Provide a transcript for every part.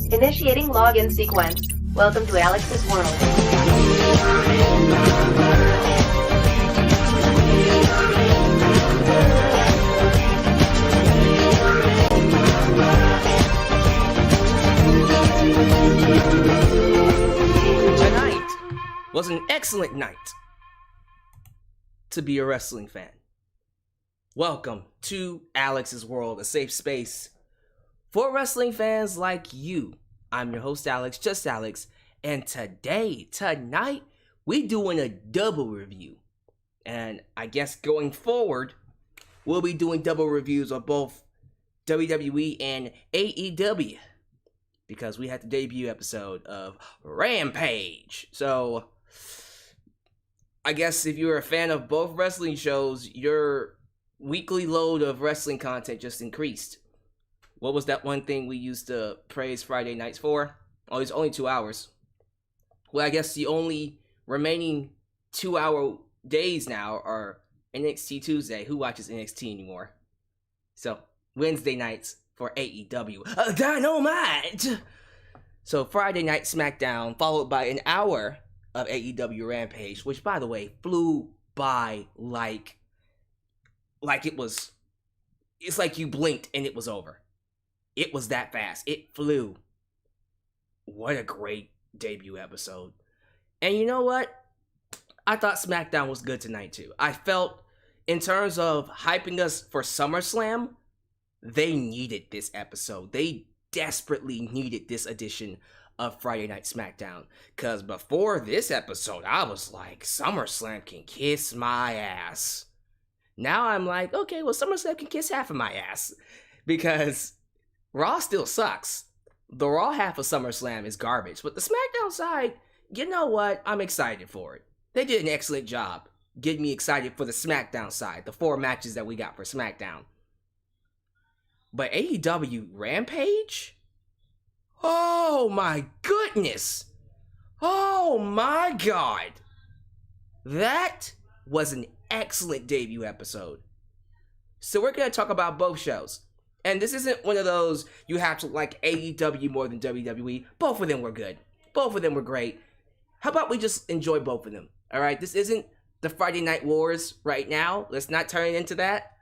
Initiating login sequence. Welcome to Alyx's world. Tonight was an excellent night to be a wrestling fan. Welcome to Alyx's world, a safe space for wrestling fans like you. I'm your host, Alyx, just Alyx, and tonight, we doing a double review. And I guess going forward, we'll be doing double reviews of both WWE and AEW, because we had the debut episode of Rampage. So, I guess if you're a fan of both wrestling shows, your weekly load of wrestling content just increased. What was that one thing we used to praise Friday nights for? Oh, it's only 2 hours. Well, I guess the only remaining 2-hour days now are NXT Tuesday. Who watches NXT anymore? So, Wednesday nights for AEW. Dynamite! So, Friday night Smackdown, followed by an hour of AEW Rampage, which, by the way, flew by like it was... It's like you blinked and it was over. It was that fast. It flew. What a great debut episode. And you know what? I thought SmackDown was good tonight too. I felt, in terms of hyping us for SummerSlam, they needed this episode. They desperately needed this edition of Friday Night SmackDown. Because before this episode, I was like, SummerSlam can kiss my ass. Now I'm like, okay, well, SummerSlam can kiss half of my ass. Because Raw still sucks. The Raw half of SummerSlam is garbage. But the SmackDown side, you know what? I'm excited for it. They did an excellent job getting me excited for the SmackDown side. The 4 matches that we got for SmackDown. But AEW Rampage? Oh my goodness! Oh my god! That was an excellent debut episode. So we're going to talk about both shows. And this isn't one of those you have to like AEW more than WWE. Both of them were good. Both of them were great. How about we just enjoy both of them? Alright, this isn't the Friday Night Wars right now. Let's not turn it into that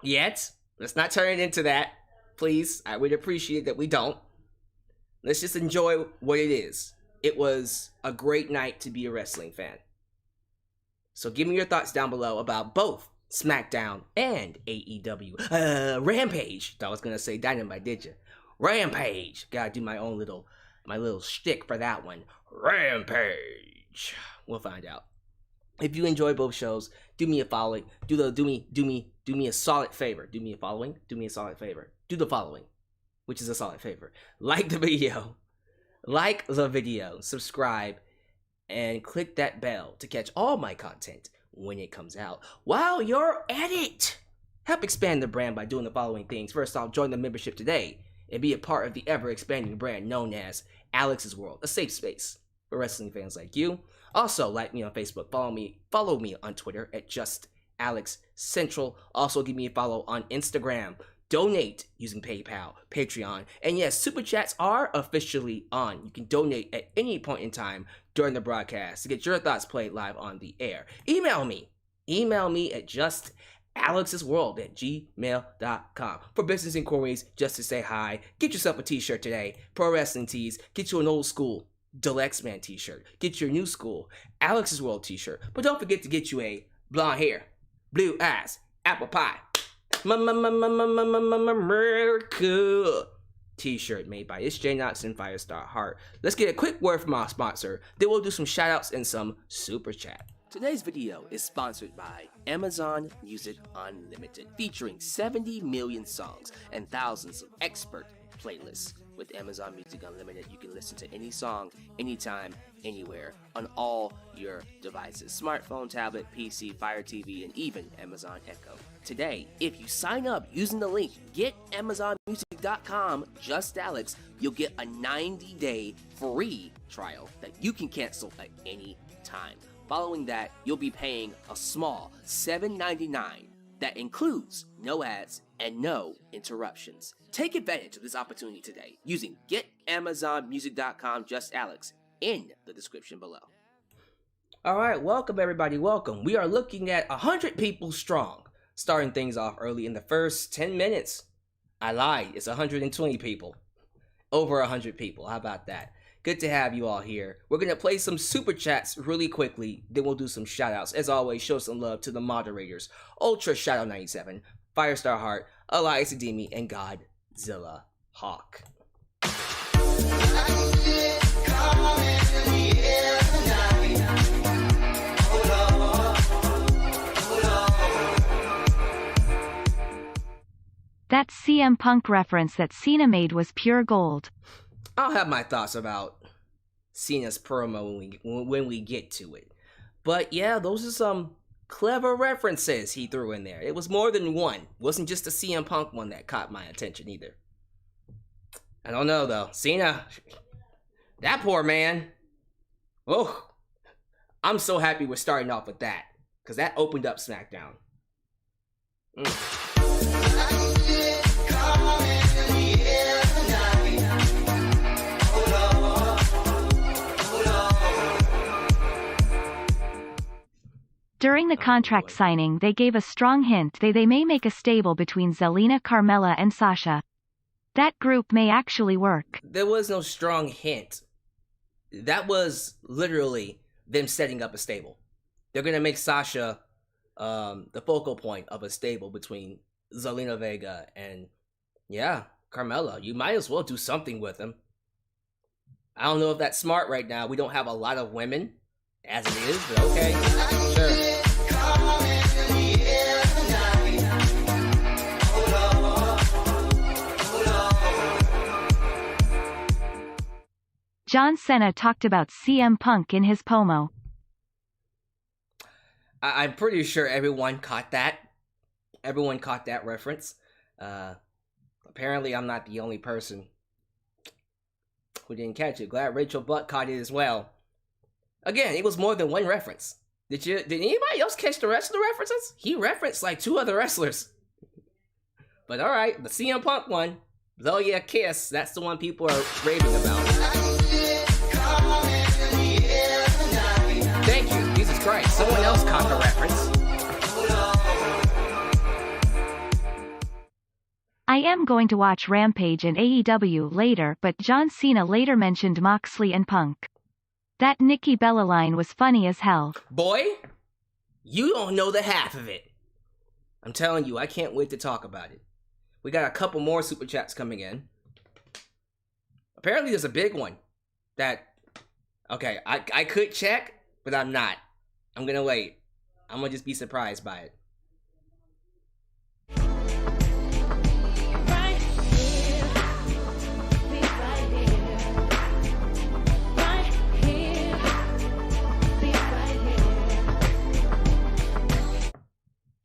yet. Let's not turn it into that. Please, I would appreciate that we don't. Let's just enjoy what it is. It was a great night to be a wrestling fan. So give me your thoughts down below about both Smackdown and AEW. Rampage. Thought I was gonna say Dynamite, did you? Rampage. Gotta do my little shtick for that one. Rampage. We'll find out. If you enjoy both shows, do me a following. Do me a solid favor. Do me a following. Do me a solid favor. Do the following, which is a solid favor. Like the video. Like the video. Subscribe. And click that bell to catch all my content when it comes out. While you're at it, help expand the brand by doing the following things. First off, join the membership today and be a part of the ever-expanding brand known as Alyx's World, a safe space for wrestling fans like you. Also, like me on Facebook, follow me on Twitter at Just Alyx Central. Also, give me a follow on Instagram. Donate using PayPal, Patreon, and yes, Super Chats are officially on. You can donate at any point in time during the broadcast to get your thoughts played live on the air. Email me at justalyxsworld@gmail.com for business inquiries, just to say hi. Get yourself a t-shirt today, Pro Wrestling Tees. Get you an old school Deluxe Man t-shirt. Get your new school Alyx's World t-shirt. But don't forget to get you a blonde hair, blue eyes, apple pie, America t-shirt made by It's J Knox and Firestar Heart. Let's get a quick word from our sponsor, then we'll do some shout outs and some super chat. Today's video is sponsored by Amazon Music Unlimited, featuring 70 million songs and thousands of expert playlists. With Amazon Music Unlimited, you can listen to any song, anytime, anywhere, on all your devices. Smartphone, tablet, PC, Fire TV, and even Amazon Echo. Today, if you sign up using the link getamazonmusic.com, just Alyx, you'll get a 90-day free trial that you can cancel at any time. Following that, you'll be paying a small $7.99 that includes no ads and no interruptions. Take advantage of this opportunity today using GetAmazonMusic.com just Alyx in the description below. Alright, welcome everybody, welcome. We are looking at 100 people strong. Starting things off early in the first 10 minutes. I lied, it's 120 people. Over 100 people, how about that? Good to have you all here. We're going to play some super chats really quickly, then we'll do some shout outs. As always, show some love to the moderators. Ultra Shadow 97, Firestar Heart, Elias Ademi, and Godzilla Hawk. That CM Punk reference that Cena made was pure gold. I'll have my thoughts about Cena's promo when we get to it. But yeah, those are some clever references he threw in there. It was more than one. It wasn't just the CM Punk one that caught my attention either. I don't know though. Cena, that poor man. Oh, I'm so happy we're starting off with that. Because that opened up Smackdown. During the contract signing, they gave a strong hint they may make a stable between Zelina, Carmella, and Sasha. That group may actually work. There was no strong hint. That was literally them setting up a stable. They're going to make Sasha the focal point of a stable between Zelina Vega and, yeah, Carmella. You might as well do something with them. I don't know if that's smart right now. We don't have a lot of women as it is, but okay, sure. John Cena talked about CM Punk in his promo. I'm pretty sure everyone caught that. Everyone caught that reference. Apparently, I'm not the only person who didn't catch it. Glad Rachel Butt caught it as well. Again, it was more than one reference. Did anybody else catch the rest of the references? He referenced like 2 other wrestlers. But alright, the CM Punk one, though yeah, Kiss, that's the one people are raving about. Thank you, Jesus Christ, someone else caught the reference. I am going to watch Rampage and AEW later, but John Cena later mentioned Moxley and Punk. That Nikki Bella line was funny as hell. Boy, you don't know the half of it. I'm telling you, I can't wait to talk about it. We got a couple more super chats coming in. Apparently there's a big one that, okay, I could check, but I'm not. I'm gonna wait. I'm gonna just be surprised by it.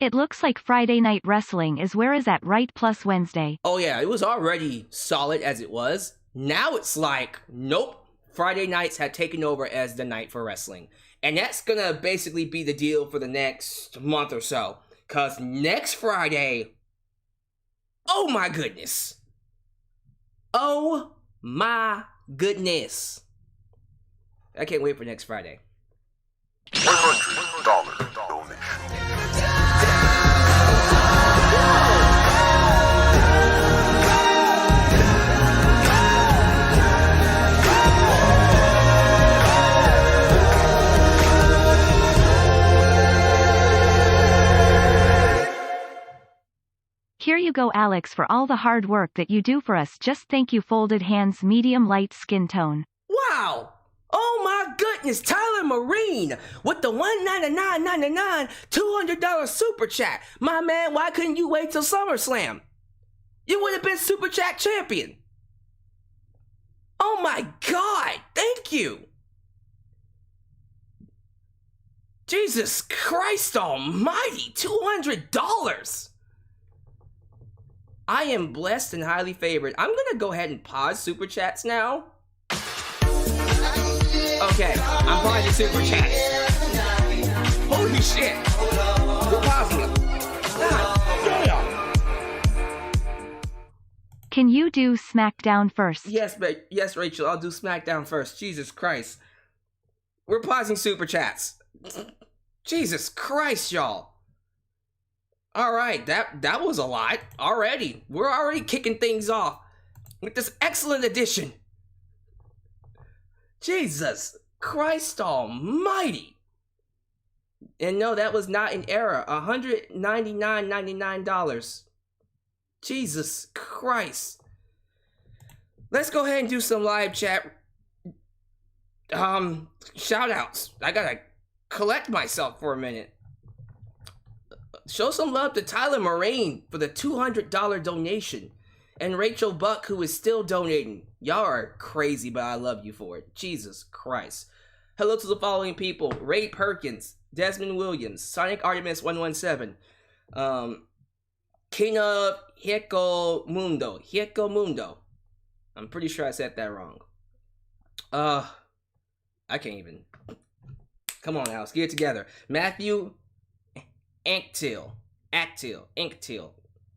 It looks like Friday Night Wrestling is where is that right plus Wednesday. Oh yeah, it was already solid as it was. Now it's like, nope, Friday nights had taken over as the night for wrestling. And that's gonna basically be the deal for the next month or so. Cause next Friday, oh my goodness. Oh my goodness. I can't wait for next Friday. $100 donation. Here you go, Alyx, for all the hard work that you do for us. Just thank you. Folded hands, medium light skin tone. Wow! Oh my goodness, Tyler Marine with the $199.99 $200 super chat. My man, why couldn't you wait till SummerSlam? You would have been super chat champion. Oh my god, thank you. Jesus Christ almighty, $200. I am blessed and highly favored. I'm gonna go ahead and pause super chats now. Okay, I'm pausing super chats. Holy shit. We're pausing them. God damn. Can you do Smackdown first? Yes, Rachel, I'll do Smackdown first. Jesus Christ. We're pausing super chats. Jesus Christ, y'all. All right, that was a lot already. We're already kicking things off with this excellent edition. Jesus Christ almighty. And no, that was not an error. $199.99. Jesus Christ. Let's go ahead and do some live chat shout outs. I gotta collect myself for a minute. Show some love to Tyler Moraine for the $200 donation. And Rachel Buck, who is still donating. Y'all are crazy, but I love you for it. Jesus Christ. Hello to the following people. Ray Perkins, Desmond Williams, Sonic Artemis 117, King of Hieco Mundo. I'm pretty sure I said that wrong. I can't even. Come on, Alex, get it together. Matthew Anktil,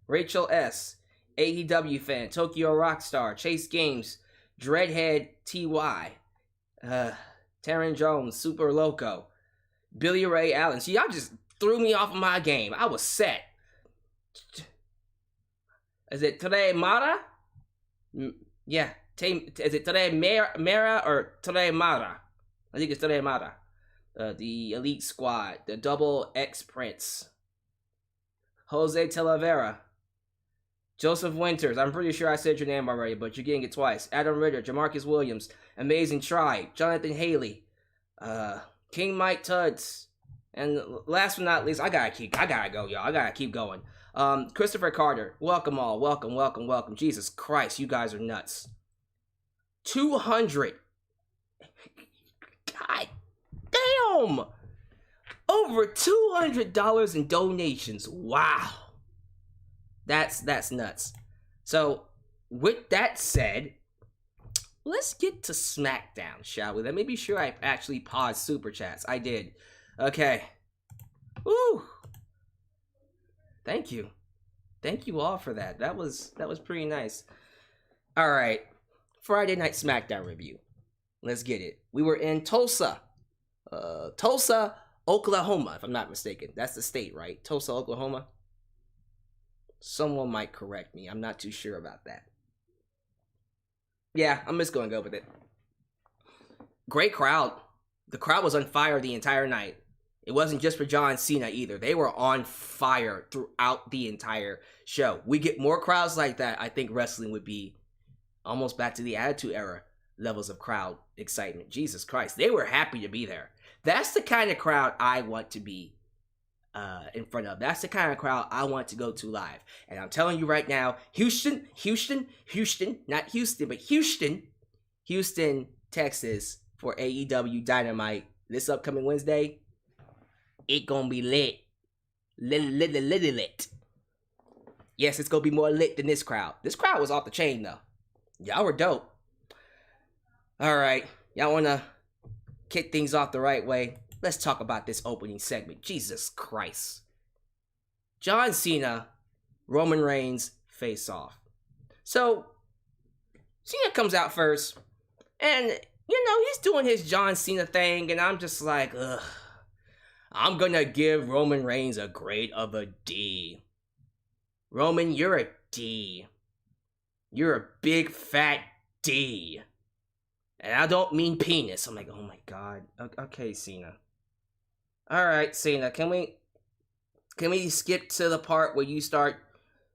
Rachel S, AEW fan, Tokyo Rockstar, Chase Games, Dreadhead TY, Taryn Jones, Super Loco, Billy Ray Allen. See, y'all just threw me off of my game. I was set. Is it today Mara? Yeah. Is it today Mara or today Mara? I think it's today Mara. The Elite Squad, the Double X Prince, Jose Talavera, Joseph Winters. I'm pretty sure I said your name already, but you're getting it twice. Adam Ritter, Jamarcus Williams, Amazing Tribe, Jonathan Haley, King Mike Tuds, and last but not least, I gotta go, y'all. I gotta keep going. Christopher Carter, welcome all, welcome. Jesus Christ, you guys are nuts. 200. God damn! Over $200 in donations. Wow. That's nuts. So, with that said, let's get to Smackdown, shall we? Let me be sure I actually paused super chats. I did. Okay. Woo! Thank you. Thank you all for that. That was pretty nice. All right. Friday Night Smackdown review. Let's get it. We were in Tulsa, Oklahoma, if I'm not mistaken. That's the state, right? Tulsa, Oklahoma. Someone might correct me. I'm not too sure about that. Yeah, I'm just going to go with it. Great crowd. The crowd was on fire the entire night. It wasn't just for John Cena either. They were on fire throughout the entire show. We get more crowds like that, I think wrestling would be almost back to the Attitude Era levels of crowd excitement. Jesus Christ. They were happy to be there. That's the kind of crowd I want to be in front of. That's the kind of crowd I want to go to live. And I'm telling you right now, Houston, not Houston, but Houston, Texas for AEW Dynamite this upcoming Wednesday. It gonna be lit. Lit. Yes, it's gonna be more lit than this crowd. This crowd was off the chain though. Y'all were dope. Alright, y'all wanna kick things off the right way? Let's talk about this opening segment. Jesus Christ. John Cena, Roman Reigns face off. So, Cena comes out first, and, you know, he's doing his John Cena thing, and I'm just like, ugh. I'm gonna give Roman Reigns a grade of a D. Roman, you're a D. You're a big fat D. And I don't mean penis. I'm like, oh my god. Okay, Cena. Alright, Cena, can we skip to the part where you start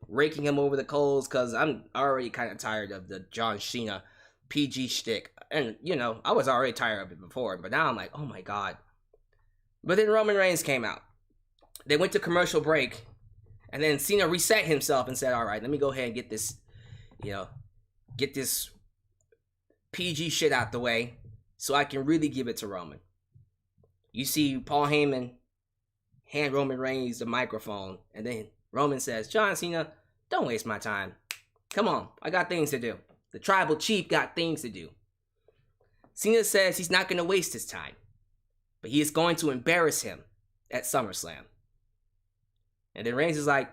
raking him over the coals? Because I'm already kind of tired of the John Cena PG shtick. And, you know, I was already tired of it before, but now I'm like, oh my god. But then Roman Reigns came out. They went to commercial break, and then Cena reset himself and said, alright, let me go ahead and get this, get this PG shit out the way so I can really give it to Roman. You see Paul Heyman hand Roman Reigns the microphone, and then Roman says, John Cena, don't waste my time. Come on, I got things to do. The tribal chief got things to do. Cena says he's not going to waste his time, but he is going to embarrass him at SummerSlam. And then Reigns is like,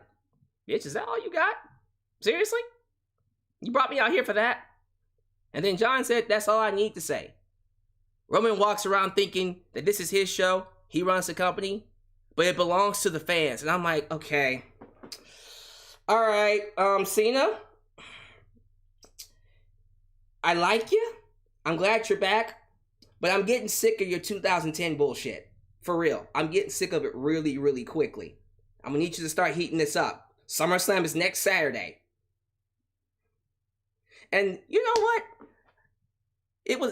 bitch, is that all you got? Seriously? You brought me out here for that? And then John said, that's all I need to say. Roman walks around thinking that this is his show. He runs the company, but it belongs to the fans. And I'm like, okay. All right, Cena, I like you. I'm glad you're back, but I'm getting sick of your 2010 bullshit. For real. I'm getting sick of it really, really quickly. I'm gonna need you to start heating this up. SummerSlam is next Saturday. And you know what?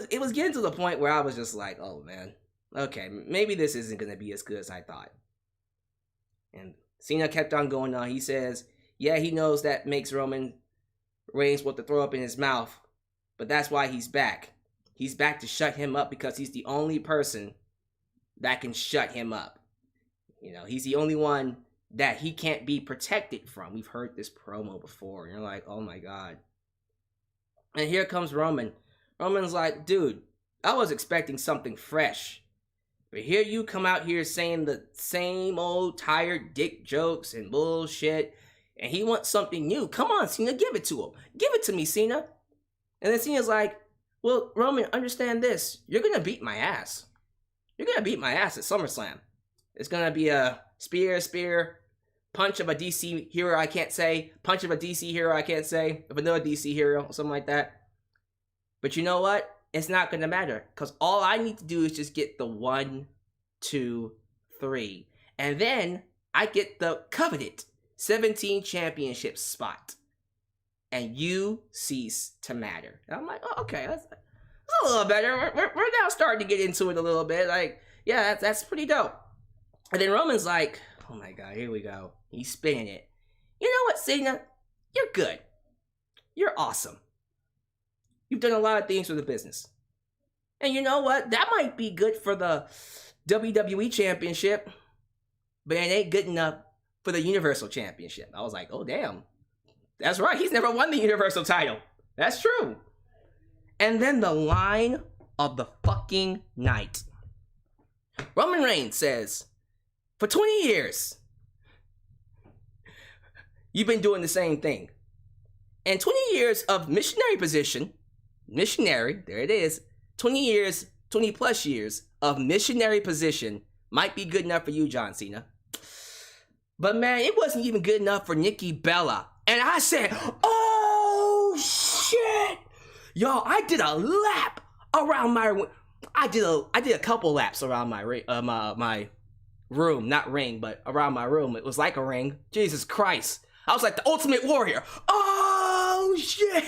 It was getting to the point where I was just like, oh man, okay, maybe this isn't gonna be as good as I thought. And Cena kept on going on. He says, yeah, he knows that makes Roman Reigns want to throw up in his mouth, but that's why he's back. He's back to shut him up because he's the only person that can shut him up. You know, he's the only one that he can't be protected from. We've heard this promo before, and you're like, oh my god. And here comes Roman. Roman's like, dude, I was expecting something fresh. But here you come out here saying the same old tired dick jokes and bullshit, and he wants something new. Come on, Cena, give it to him. Give it to me, Cena. And then Cena's like, well, Roman, understand this. You're going to beat my ass. You're going to beat my ass at SummerSlam. It's going to be a spear, punch of a DC hero I can't say, punch of a DC hero I can't say, of another DC hero, or something like that. But you know what? It's not going to matter, because all I need to do is just get the 1, 2, 3. And then I get the coveted 17 championship spot. And you cease to matter. And I'm like, oh, okay, that's a little better. We're now starting to get into it a little bit. Like, yeah, that's pretty dope. And then Roman's like, oh my god, here we go. He's spinning it. You know what, Cena? You're good. You're awesome. You've done a lot of things for the business. And you know what? That might be good for the WWE Championship, but it ain't good enough for the Universal Championship. I was like, oh, damn. That's right. He's never won the Universal title. That's true. And then the line of the fucking night. Roman Reigns says, for 20 years, you've been doing the same thing. And 20 years of missionary position, missionary, there it is, 20 years, 20 plus years of missionary position might be good enough for you, John Cena. But man, it wasn't even good enough for Nikki Bella. And I said, oh shit. Y'all, I did a lap around my, I did a couple laps around my my room, not ring, but around my room. It was like a ring. Jesus Christ. I was like the Ultimate Warrior. Oh shit.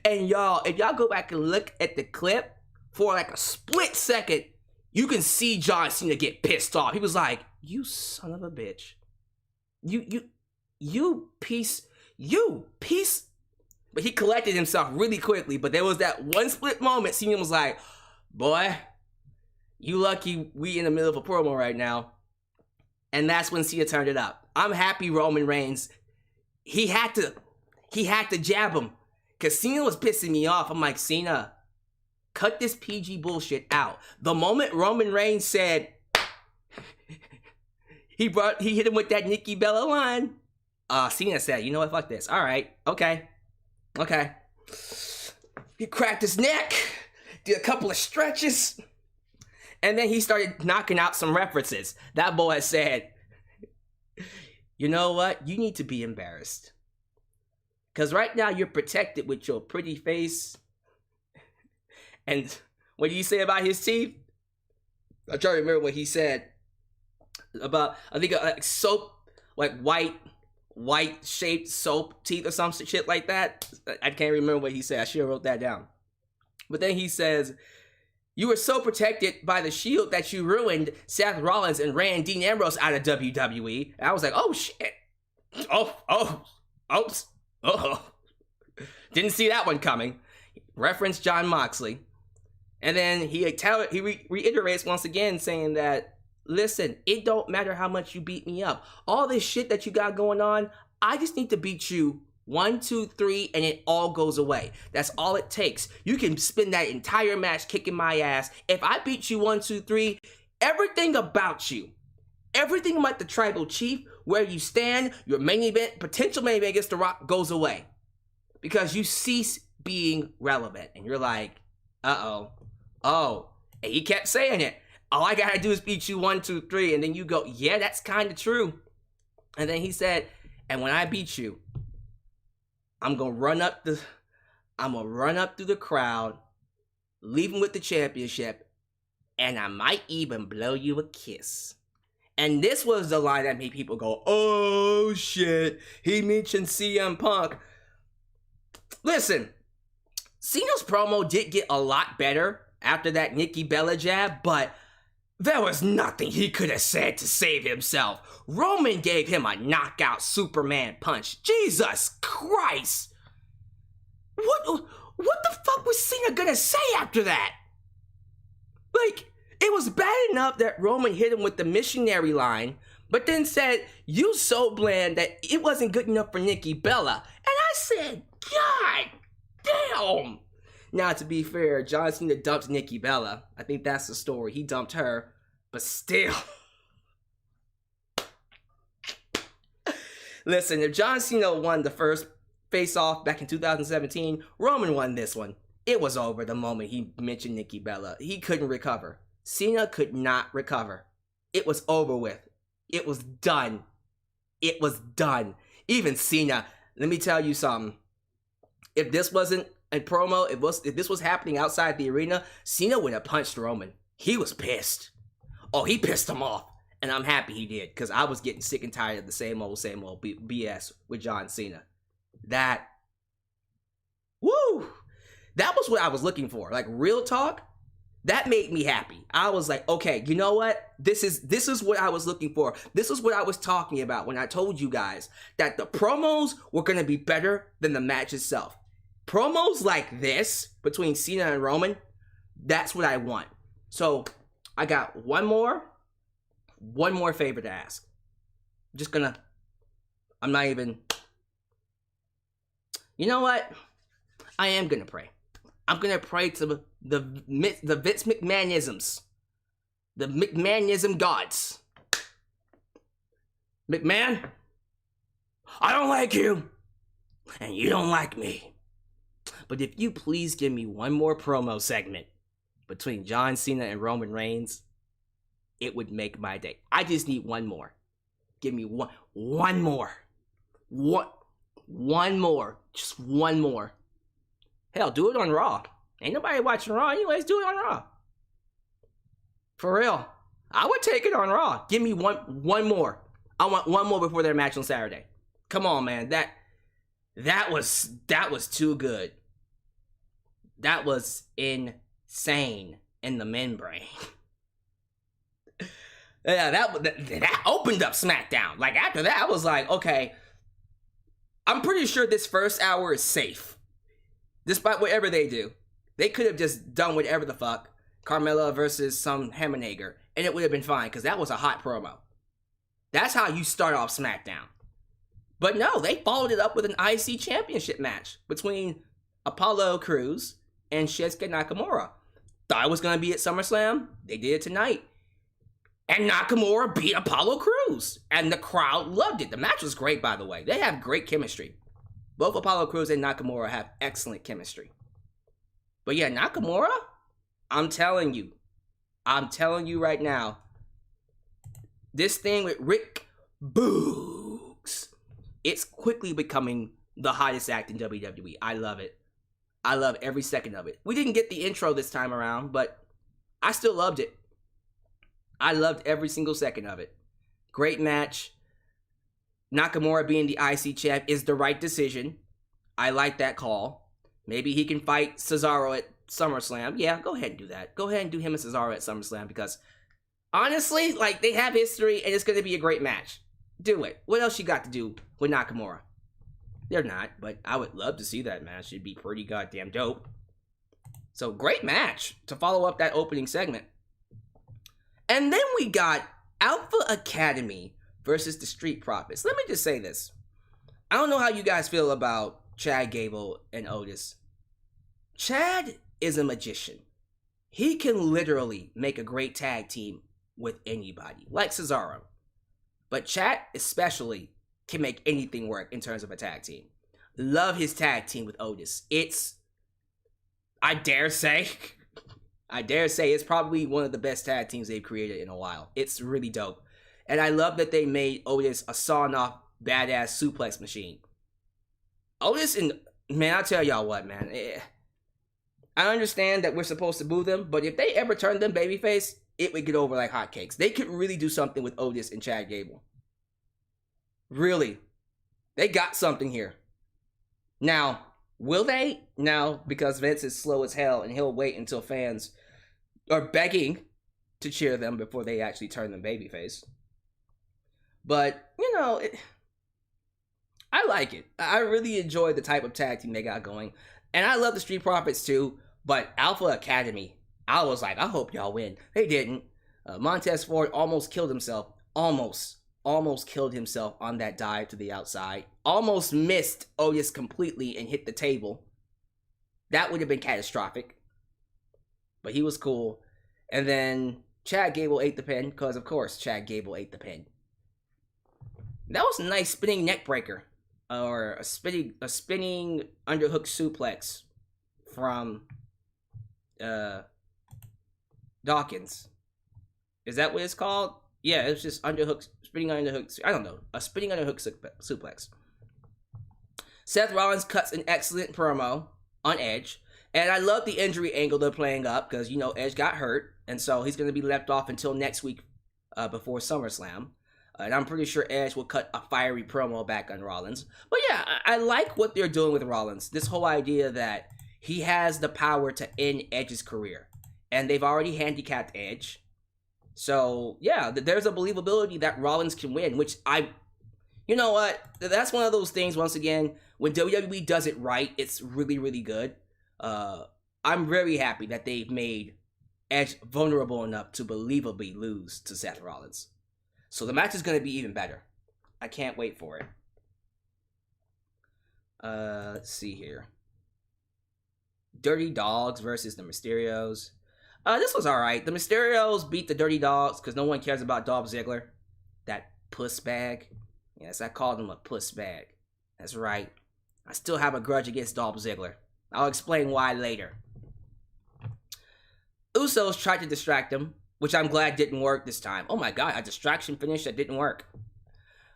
And y'all, if y'all go back and look at the clip for like a split second, you can see John Cena get pissed off. He was like, you son of a bitch. You piece. But he collected himself really quickly. But there was that one split moment, Cena was like, boy, you lucky we in the middle of a promo right now. And that's when Cena turned it up. I'm happy Roman Reigns, he had to jab him. Because Cena was pissing me off. I'm like, Cena, cut this PG bullshit out. The moment Roman Reigns said, he hit him with that Nikki Bella line, Cena said, you know what, fuck this. All right, okay. He cracked his neck, did a couple of stretches, and then he started knocking out some references. That boy said, you know what, you need to be embarrassed. Because right now you're protected with your pretty face. And what did he say about his teeth? I'm trying to remember what he said about, I think like soap, like white shaped soap teeth or some shit like that. I can't remember what he said. I should have wrote that down. But then he says, you were so protected by the Shield that you ruined Seth Rollins and ran Dean Ambrose out of WWE. And I was like, oh shit. Oops. Oh, didn't see that one coming. Reference Jon Moxley. And then he reiterates once again saying that, listen, it don't matter how much you beat me up. All this shit that you got going on, I just need to beat you 1, 2, 3, and it all goes away. That's all it takes. You can spend that entire match kicking my ass. If I beat you 1, 2, 3, everything about you everything about the tribal chief, where you stand, your main event, potential main event against The Rock goes away. Because you cease being relevant. And you're like, uh-oh. Oh. And he kept saying it. All I gotta do is beat you 1, 2, 3. And then you go, yeah, that's kind of true. And then he said, and when I beat you, I'm gonna run up through the crowd, leave him with the championship, and I might even blow you a kiss. And this was the line that made people go, oh shit, he mentioned CM Punk. Listen, Cena's promo did get a lot better after that Nikki Bella jab, but there was nothing he could have said to save himself. Roman gave him a knockout Superman punch. Jesus Christ! What the fuck was Cena gonna say after that? Like, it was bad enough that Roman hit him with the missionary line, but then said, you so bland that it wasn't good enough for Nikki Bella. And I said, God damn! Now, to be fair, John Cena dumped Nikki Bella. I think that's the story. He dumped her, but still. Listen, if John Cena won the first face-off back in 2017, Roman won this one. It was over the moment he mentioned Nikki Bella. He couldn't recover. Cena could not recover. It was over with. It was done. It was done. Even Cena, let me tell you something. If this wasn't a promo, if this was happening outside the arena, Cena would have punched Roman. He was pissed. Oh, he pissed him off. And I'm happy he did, because I was getting sick and tired of the same old BS with John Cena. That was what I was looking for. Like, real talk, that made me happy. I was like, okay, you know what? This is what I was looking for. This is what I was talking about when I told you guys that the promos were going to be better than the match itself. Promos like this between Cena and Roman, that's what I want. So I got one more favor to ask. I'm not even, you know what? I am gonna pray. I'm gonna pray to the Vince McMahonisms. The McMahonism gods. McMahon, I don't like you, and you don't like me. But if you please give me one more promo segment between John Cena and Roman Reigns, it would make my day. I just need one more. Give me one more. One more. Just one more. Hell, do it on Raw. Ain't nobody watching Raw anyways. Do it on Raw. For real. I would take it on Raw. Give me one more. I want one more before their match on Saturday. Come on, man. That was too good. That was insane in the membrane. Yeah, that opened up SmackDown. Like, after that, I was like, okay, I'm pretty sure this first hour is safe. Despite whatever they do. They could have just done whatever the fuck. Carmella versus some Hammernager. And it would have been fine, because that was a hot promo. That's how you start off SmackDown. But no, they followed it up with an IC championship match between Apollo Crews and Shinsuke Nakamura. Thought it was going to be at SummerSlam. They did it tonight. And Nakamura beat Apollo Crews. And the crowd loved it. The match was great, by the way. They have great chemistry. Both Apollo Crews and Nakamura have excellent chemistry. But yeah, Nakamura, I'm telling you right now, this thing with Rick Boogs, it's quickly becoming the hottest act in WWE. I love it. I love every second of it. We didn't get the intro this time around, but I still loved it. I loved every single second of it. Great match. Nakamura being the IC champ is the right decision. I like that call. Maybe he can fight Cesaro at SummerSlam. Yeah, go ahead and do that. Go ahead and do him and Cesaro at SummerSlam, because honestly, like, they have history and it's going to be a great match. Do it. What else you got to do with Nakamura? They're not, but I would love to see that match. It'd be pretty goddamn dope. So, great match to follow up that opening segment. And then we got Alpha Academy versus the Street Profits. Let me just say this. I don't know how you guys feel about Chad Gable and Otis. Chad is a magician. He can literally make a great tag team with anybody, like Cesaro. But Chad especially can make anything work in terms of a tag team. Love his tag team with Otis. I dare say it's probably one of the best tag teams they've created in a while. It's really dope. And I love that they made Otis a sawn-off badass suplex machine. Otis and, man, I'll tell y'all what, man. I understand that we're supposed to boo them, but if they ever turned them babyface, it would get over like hotcakes. They could really do something with Otis and Chad Gable. Really. They got something here. Now, will they? No, because Vince is slow as hell and he'll wait until fans are begging to cheer them before they actually turn them babyface. But, you know, I like it. I really enjoy the type of tag team they got going. And I love the Street Profits too, but Alpha Academy, I was like, I hope y'all win. They didn't. Montez Ford almost killed himself. Almost killed himself on that dive to the outside. Almost missed Otis completely and hit the table. That would have been catastrophic. But he was cool. And then Chad Gable ate the pin, because of course Chad Gable ate the pin. That was a nice spinning neck breaker. Or a spinning underhook suplex from Dawkins. Is that what it's called? Yeah, it's just spinning underhook. I don't know. A spinning underhook suplex. Seth Rollins cuts an excellent promo on Edge. And I love the injury angle they're playing up because, you know, Edge got hurt. And so he's going to be left off until next week before SummerSlam. And I'm pretty sure Edge will cut a fiery promo back on Rollins. But yeah, I like what they're doing with Rollins. This whole idea that he has the power to end Edge's career. And they've already handicapped Edge. So, yeah, there's a believability that Rollins can win, which you know what? That's one of those things, once again, when WWE does it right, it's really, really good. I'm very happy that they've made Edge vulnerable enough to believably lose to Seth Rollins. So the match is going to be even better. I can't wait for it. Let's see here. Dirty Dogs versus the Mysterios. This was alright. The Mysterios beat the Dirty Dogs because no one cares about Dolph Ziggler. That puss bag. Yes, I called him a puss bag. That's right. I still have a grudge against Dolph Ziggler. I'll explain why later. Usos tried to distract him, which I'm glad didn't work this time. Oh my god, a distraction finish that didn't work.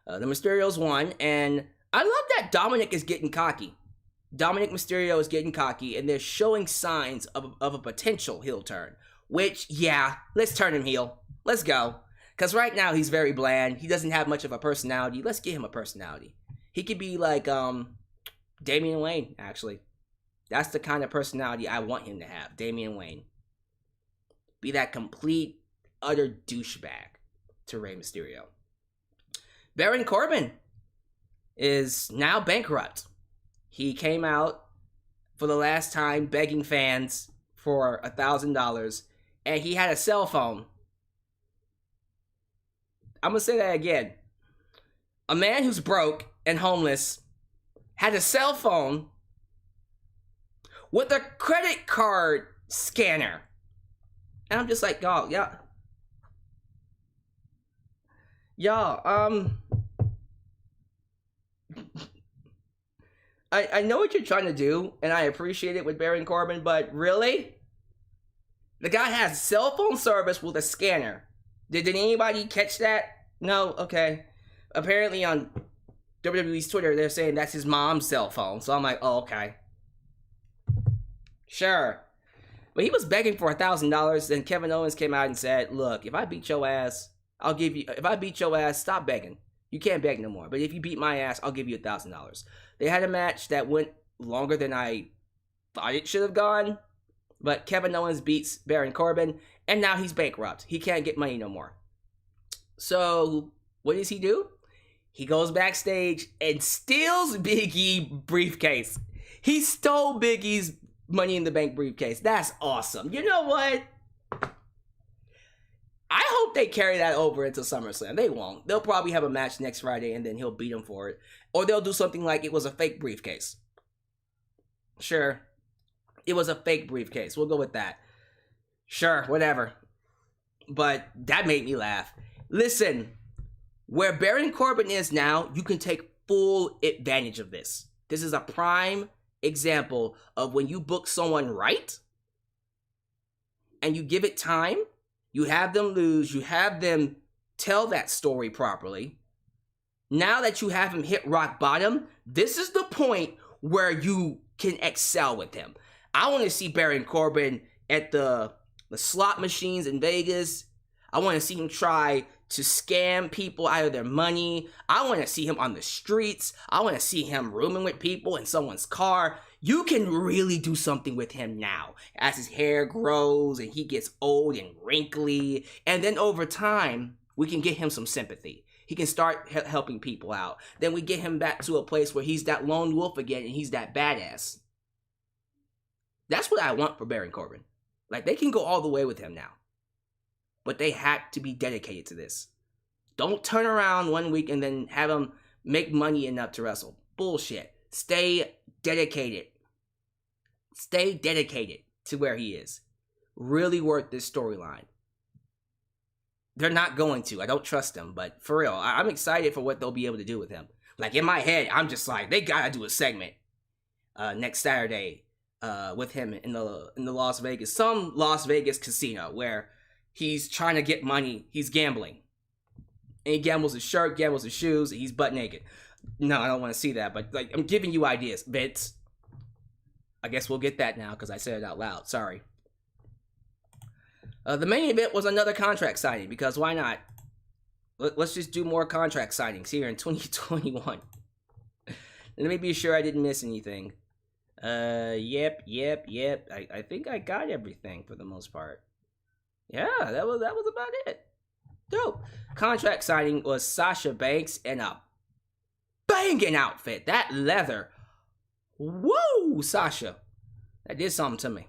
The Mysterios won, and I love that Dominic is getting cocky. Dominic Mysterio is getting cocky, and they're showing signs of a potential heel turn. Which, yeah, let's turn him heel. Let's go. Because right now he's very bland. He doesn't have much of a personality. Let's give him a personality. He could be like Damian Wayne, actually. That's the kind of personality I want him to have. Damian Wayne. Be that complete, utter douchebag to Rey Mysterio. Baron Corbin is now bankrupt. He came out for the last time begging fans for $1,000, and he had a cell phone. I'm going to say that again. A man who's broke and homeless had a cell phone with a credit card scanner. And I'm just like, y'all, I know what you're trying to do, and I appreciate it with Baron Corbin, but really? The guy has cell phone service with a scanner. Did anybody catch that? No? Okay. Apparently on WWE's Twitter, they're saying that's his mom's cell phone, so I'm like, oh, okay. Sure. But he was begging for $1,000, and Kevin Owens came out and said, look, if I beat your ass, stop begging. You can't beg no more. But if you beat my ass, I'll give you $1,000. They had a match that went longer than I thought it should have gone. But Kevin Owens beats Baron Corbin, and now he's bankrupt. He can't get money no more. So, what does he do? He goes backstage and steals Big E briefcase. He stole Big E's Money in the Bank briefcase. That's awesome. You know what? I hope they carry that over into SummerSlam. They won't. They'll probably have a match next Friday and then he'll beat him for it. Or they'll do something like it was a fake briefcase. Sure. It was a fake briefcase. We'll go with that. Sure, whatever. But that made me laugh. Listen, Where Baron Corbin is now, you can take full advantage of this. This is a prime example of when you book someone right and you give it time, you have them lose, you have them tell that story properly. Now that you have him hit rock bottom, this is the point where you can excel with him. I want to see Baron Corbin at the slot machines in Vegas. I want to see him try to scam people out of their money. I want to see him on the streets. I want to see him rooming with people in someone's car. You can really do something with him now as his hair grows and he gets old and wrinkly. And then over time, we can get him some sympathy. He can start helping people out. Then we get him back to a place where he's that lone wolf again and he's that badass. That's what I want for Baron Corbin. Like, they can go all the way with him now. But they have to be dedicated to this. Don't turn around one week and then have him make money enough to wrestle. Bullshit. Stay dedicated. Stay dedicated to where he is. Really worth this storyline. They're not going to. I don't trust them. But for real, I'm excited for what they'll be able to do with him. Like, in my head, I'm just like, they gotta do a segment next Saturday with him in the Las Vegas. Some Las Vegas casino where he's trying to get money. He's gambling. And he gambles his shirt, gambles his shoes, and he's butt naked. No, I don't want to see that. But, like, I'm giving you ideas, Vince. I guess we'll get that now because I said it out loud. Sorry. The main event was another contract signing because why not? Let's just do more contract signings here in 2021. Let me be sure I didn't miss anything. Yep. I think I got everything for the most part. Yeah, that was about it. Dope. Contract signing was Sasha Banks in a banging outfit. That leather. Woo, Sasha. That did something to me.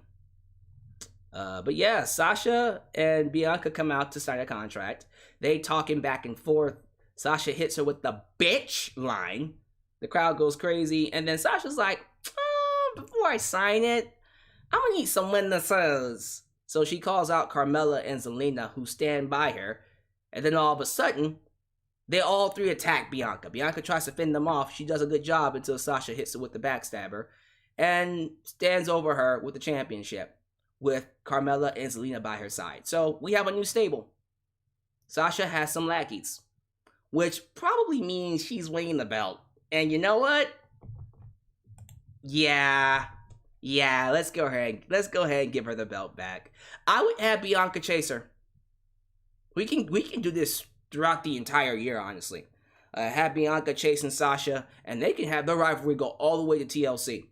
But yeah, Sasha and Bianca come out to sign a contract. They talking back and forth. Sasha hits her with the bitch line. The crowd goes crazy. And then Sasha's like, before I sign it, I'm gonna need some witnesses. So she calls out Carmella and Zelina, who stand by her. And then all of a sudden, they all three attack Bianca. Bianca tries to fend them off. She does a good job until Sasha hits her with the backstabber. And stands over her with the championship, with Carmella and Zelina by her side. So we have a new stable. Sasha has some lackeys, which probably means she's winning the belt. And you know what? Yeah, let's go ahead and give her the belt back. I would have Bianca chase her. We can do this throughout the entire year, honestly. Have Bianca chasing Sasha, and they can have their rivalry go all the way to TLC.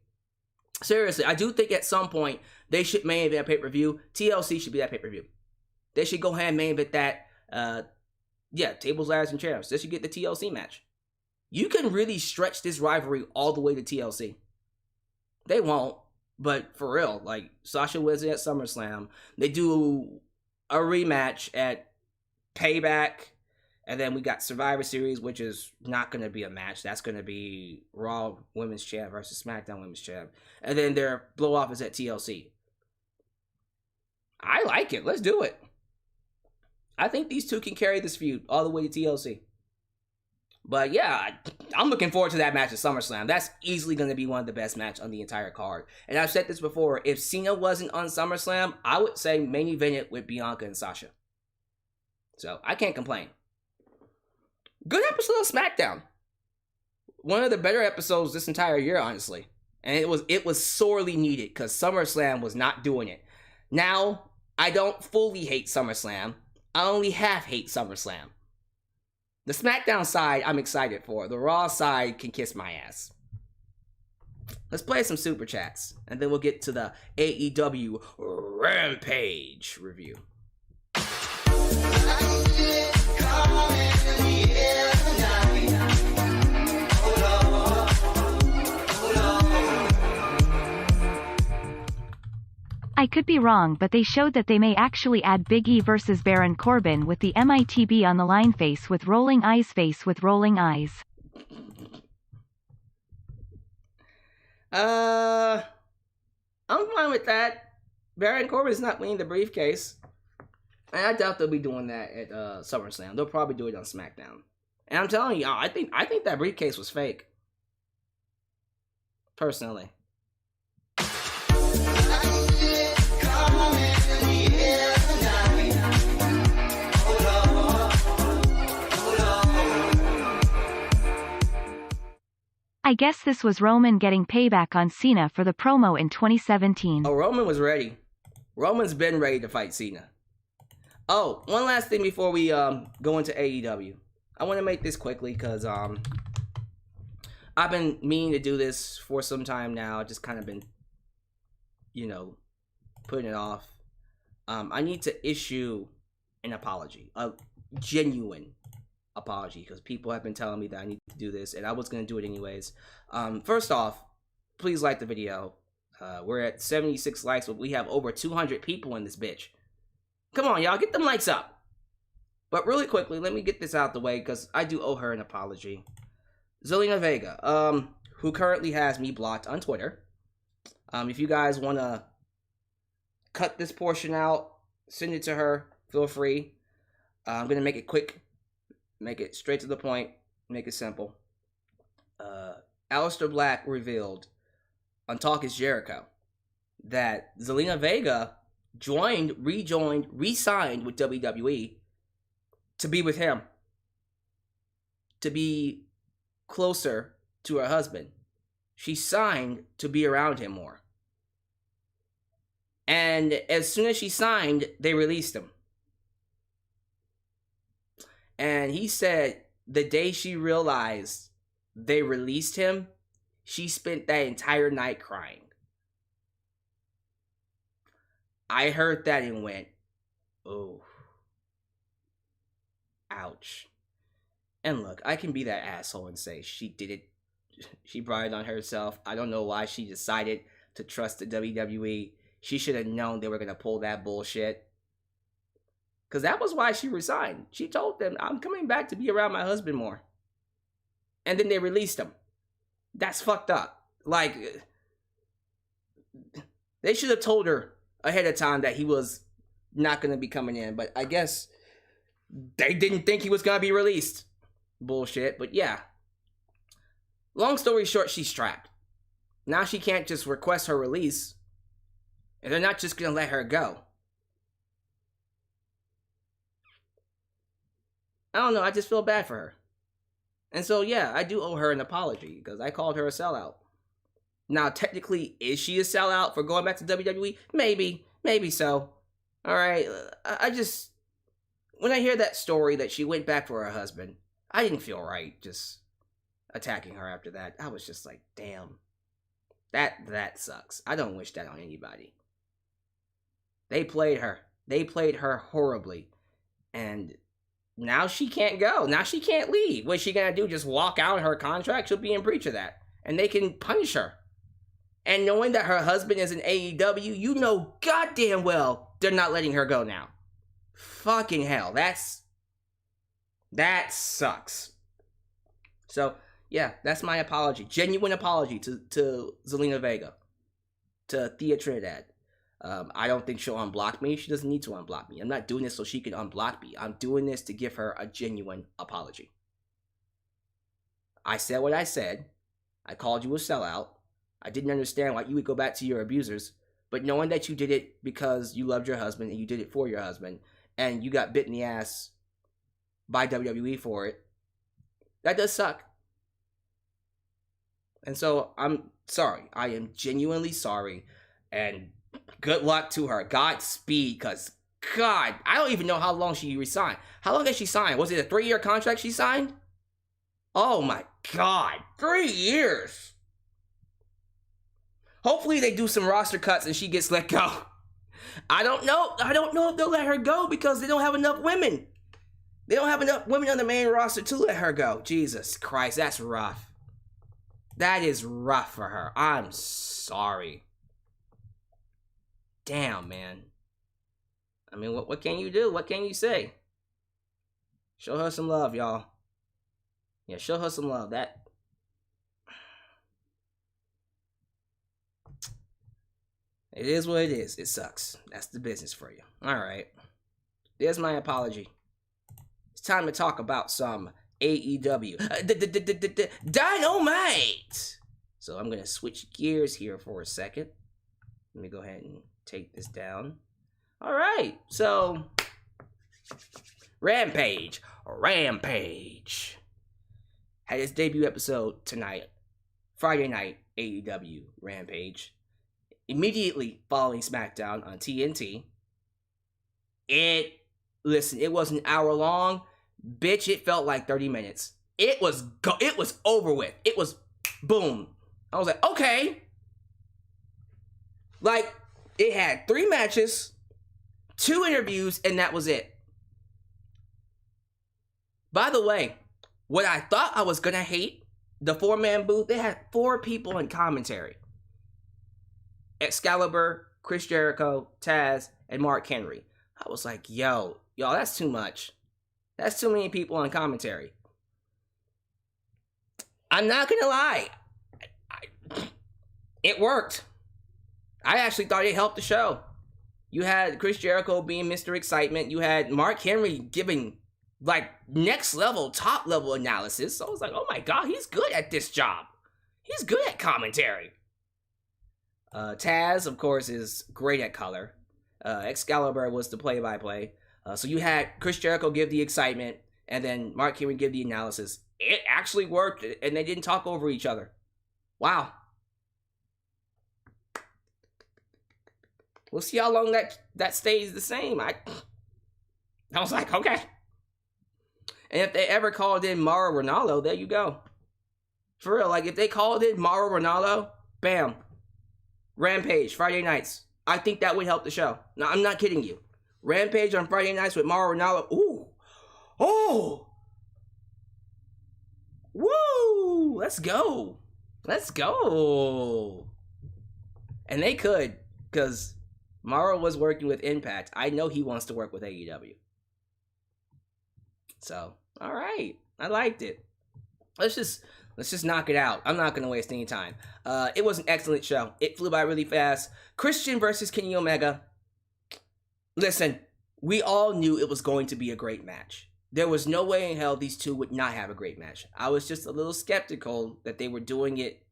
Seriously, I do think at some point they should main event pay-per-view. TLC should be that pay-per-view. They should go ahead and main event that. Tables, ladders, and chairs. They should get the TLC match. You can really stretch this rivalry all the way to TLC. They won't, but for real, like, Sasha wins it at SummerSlam. They do a rematch at Payback, and then we got Survivor Series, which is not going to be a match. That's going to be Raw Women's Champ versus SmackDown Women's Champ. And then their blow-off is at TLC. I like it. Let's do it. I think these two can carry this feud all the way to TLC. But yeah, I'm looking forward to that match at SummerSlam. That's easily going to be one of the best matches on the entire card. And I've said this before, if Cena wasn't on SummerSlam, I would say main event it with Bianca and Sasha. So, I can't complain. Good episode of Smackdown. One of the better episodes this entire year, honestly. And it was sorely needed because SummerSlam was not doing it. Now, I don't fully hate SummerSlam. I only half hate SummerSlam. The SmackDown side, I'm excited for. The Raw side can kiss my ass. Let's play some Super Chats, and then we'll get to the AEW Rampage review. I could be wrong, but they showed that they may actually add Big E versus Baron Corbin with the MITB on the line, face with rolling eyes, face with rolling eyes. I'm fine with that. Baron Corbin's not winning the briefcase. And I doubt they'll be doing that at SummerSlam. They'll probably do it on SmackDown. And I'm telling you, I think that briefcase was fake. Personally. I guess this was Roman getting payback on Cena for the promo in 2017. Oh, Roman was ready. Roman's been ready to fight Cena. Oh, one last thing before we go into AEW. I want to make this quickly because I've been meaning to do this for some time now. Just kind of been, you know, putting it off. I need to issue an apology, a genuine apology, because people have been telling me that I need to do this, and I was going to do it anyways. First off, please like the video. We're at 76 likes, but we have over 200 people in this bitch. Come on, y'all, get them likes up. But really quickly, let me get this out the way, because I do owe her an apology. Zelina Vega, who currently has me blocked on Twitter. If you guys want to cut this portion out, send it to her, feel free. I'm going to make it quick, make it straight to the point, make it simple. Aleister Black revealed on Talk is Jericho that Zelina Vega rejoined, re-signed with WWE to be with him, to be closer to her husband. She signed to be around him more. And as soon as she signed, they released him. And he said the day she realized they released him, she spent that entire night crying. I heard that and went, oh, ouch. And look, I can be that asshole and say she did it. She brought it on herself. I don't know why she decided to trust the WWE. She should have known they were going to pull that bullshit. Because that was why she resigned. She told them, I'm coming back to be around my husband more. And then they released him. That's fucked up. Like, they should have told her ahead of time that he was not going to be coming in. But I guess they didn't think he was going to be released. Bullshit. But yeah. Long story short, she's trapped. Now she can't just request her release. And they're not just going to let her go. I don't know, I just feel bad for her. And so, yeah, I do owe her an apology, because I called her a sellout. Now, technically, is she a sellout for going back to WWE? Maybe so. Alright, I just, when I hear that story that she went back for her husband, I didn't feel right just attacking her after that. I was just like, damn, that sucks. I don't wish that on anybody. They played her horribly, and now she can't go. Now she can't leave. What's she gonna do? Just walk out of her contract? She'll be in breach of that. And they can punish her. And knowing that her husband is in AEW, you know goddamn well they're not letting her go now. Fucking hell. That sucks. So, yeah, that's my apology. Genuine apology to Zelina Vega. To Thea Trinidad. I don't think she'll unblock me. She doesn't need to unblock me. I'm not doing this so she can unblock me. I'm doing this to give her a genuine apology. I said what I said. I called you a sellout. I didn't understand why you would go back to your abusers. But knowing that you did it because you loved your husband and you did it for your husband, and you got bit in the ass by WWE for it, that does suck. And so I'm sorry. I am genuinely sorry. And good luck to her. Godspeed, because, God, I don't even know how long she resigned. How long has she signed? Was it a 3-year contract she signed? Oh my God, 3 years. Hopefully they do some roster cuts and she gets let go. I don't know if they'll let her go because they don't have enough women. They don't have enough women on the main roster to let her go. Jesus Christ, that's rough. That is rough for her. I'm sorry. Damn, man. I mean, what can you do? What can you say? Show her some love, y'all. Yeah, show her some love. That... It is what it is. It sucks. That's the business for you. Alright. There's my apology. It's time to talk about some AEW. Dynamite! So I'm going to switch gears here for a second. Let me go ahead and take this down. All right, so Rampage had its debut episode tonight, Friday night, AEW Rampage, immediately following Smackdown on TNT. It was an hour long. Bitch, it felt like 30 minutes. It was over with. It was boom. I was like, okay. Like, it had 3 matches, 2 interviews, and that was it. By the way, what I thought I was gonna hate, the 4-man booth, they had 4 people in commentary. Excalibur, Chris Jericho, Taz, and Mark Henry. I was like, y'all, that's too much. That's too many people on commentary. I'm not gonna lie. It worked. I actually thought it helped the show. You had Chris Jericho being Mr. Excitement. You had Mark Henry giving, like, next level, top level analysis. So I was like, oh my god, he's good at this job. He's good at commentary. Taz, of course, is great at color. Excalibur was the play-by-play. So you had Chris Jericho give the excitement, and then Mark Henry give the analysis. It actually worked, and they didn't talk over each other. Wow. We'll see how long that stays the same. I was like, okay. And if they ever called in Mauro Ranallo, there you go. For real, like, if they called in Mauro Ranallo, bam. Rampage, Friday nights. I think that would help the show. No, I'm not kidding you. Rampage on Friday nights with Mauro Ranallo. Ooh. Oh. Woo. Let's go. Let's go. And they could, because Mauro was working with Impact. I know he wants to work with AEW. So, all right. I liked it. Let's just knock it out. I'm not going to waste any time. It was an excellent show. It flew by really fast. Christian versus Kenny Omega. Listen, we all knew it was going to be a great match. There was no way in hell these two would not have a great match. I was just a little skeptical that they were doing it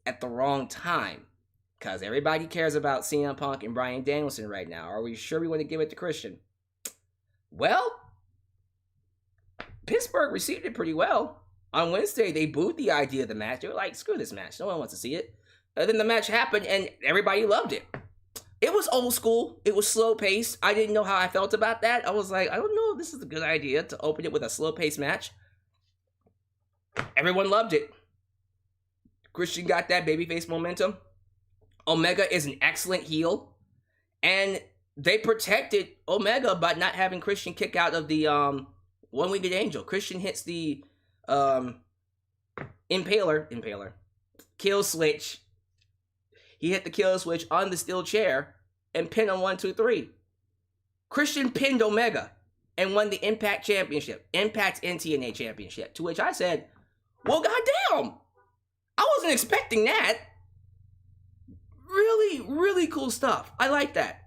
at the wrong time. Because everybody cares about CM Punk and Bryan Danielson right now. Are we sure we want to give it to Christian? Well, Pittsburgh received it pretty well. On Wednesday, they booed the idea of the match. They were like, screw this match. No one wants to see it. And then the match happened, and everybody loved it. It was old school. It was slow-paced. I didn't know how I felt about that. I was like, I don't know if this is a good idea to open it with a slow-paced match. Everyone loved it. Christian got that babyface momentum. Omega is an excellent heel. And they protected Omega by not having Christian kick out of the one-winged angel. Christian hits the Impaler. Kill switch. He hit the kill switch on the steel chair and pinned on 1, 2, 3. Christian pinned Omega and won the Impact Championship. Impact and TNA Championship. To which I said, well, goddamn. I wasn't expecting that. Really, really cool stuff. I like that.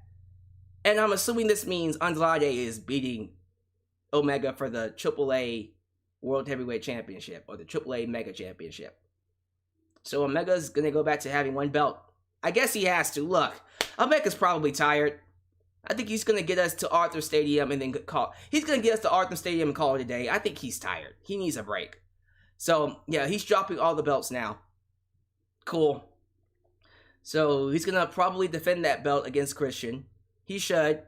And I'm assuming this means Andrade is beating Omega for the AAA World Heavyweight Championship or the AAA Mega Championship. So Omega's going to go back to having one belt. I guess he has to. Look, Omega's probably tired. I think he's going to get us to Arthur Stadium and then call. He's going to get us to Arthur Stadium and call it a day. I think he's tired. He needs a break. So, yeah, he's dropping all the belts now. Cool. So, he's going to probably defend that belt against Christian. He should.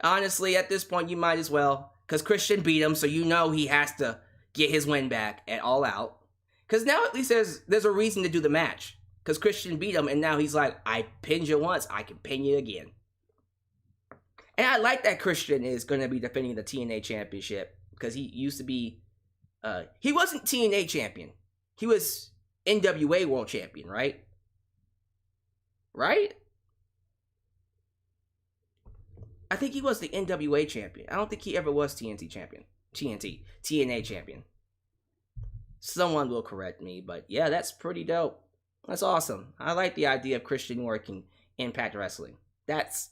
Honestly, at this point, you might as well. Because Christian beat him, so you know he has to get his win back at All Out. Because now at least there's a reason to do the match. Because Christian beat him, and now he's like, I pinned you once, I can pin you again. And I like that Christian is going to be defending the TNA Championship. Because he used to be... he wasn't TNA Champion. He was NWA World Champion, right? Right? I think he was the NWA Champion. I don't think he ever was TNA Champion. Someone will correct me, but yeah, that's pretty dope. That's awesome. I like the idea of Christian working Impact Wrestling. That's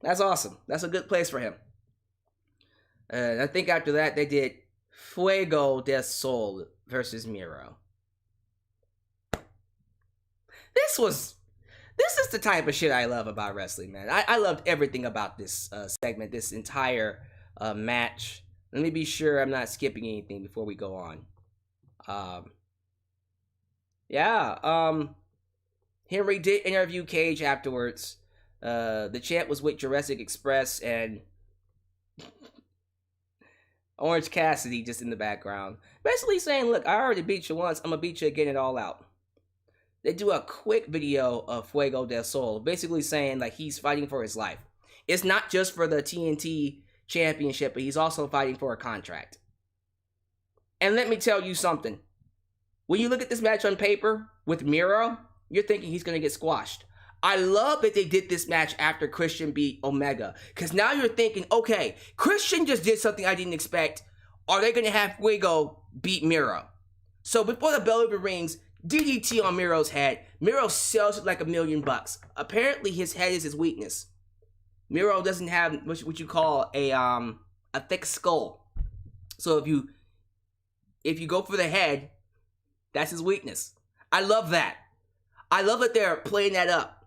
awesome. That's a good place for him. I think after that they did Fuego del Sol versus Miro. This is the type of shit I love about wrestling, man. I loved everything about this segment, this entire match. Let me be sure I'm not skipping anything before we go on. Henry did interview Cage afterwards. The champ was with Jurassic Express and Orange Cassidy just in the background. Basically saying, look, I already beat you once, I'm gonna beat you again and all out. They do a quick video of Fuego del Sol, basically saying like he's fighting for his life. It's not just for the TNT championship, but he's also fighting for a contract. And let me tell you something. When you look at this match on paper with Miro, you're thinking he's going to get squashed. I love that they did this match after Christian beat Omega. Because now you're thinking, okay, Christian just did something I didn't expect. Are they going to have Fuego beat Miro? So before the bell even rings, DDT on Miro's head. Miro sells it like $1 million. Apparently his head is his weakness. Miro doesn't have what you call a thick skull. So if you go for the head, that's his weakness. I love that. I love that they're playing that up.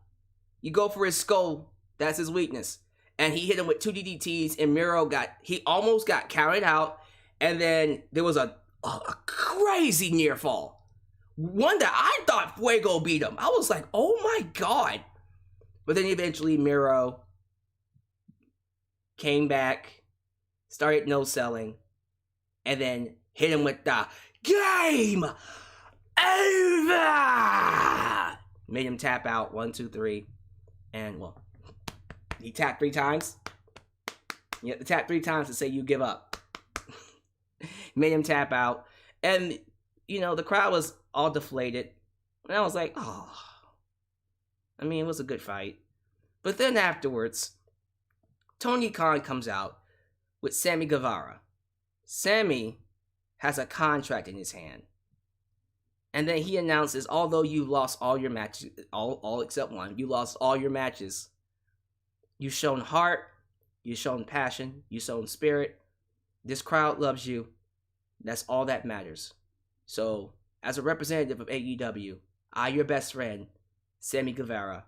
You go for his skull, that's his weakness. And he hit him with 2 DDTs, and Miro he almost got counted out. And then there was a crazy near fall. One that I thought Fuego beat him. I was like, oh my God. But then eventually Miro came back, started no-selling, and then hit him with the game over! Made him tap out, 1, 2, 3. And, well, he tapped 3 times. You have to tap 3 times to say you give up. Made him tap out. And, you know, the crowd was all deflated. And I was like, oh. I mean, it was a good fight. But then afterwards, Tony Khan comes out with Sammy Guevara. Sammy has a contract in his hand. And then he announces, although you lost all your matches, all except one, you lost all your matches. You've shown heart, you've shown passion, you've shown spirit. This crowd loves you. That's all that matters. So, as a representative of AEW, I, your best friend, Sammy Guevara,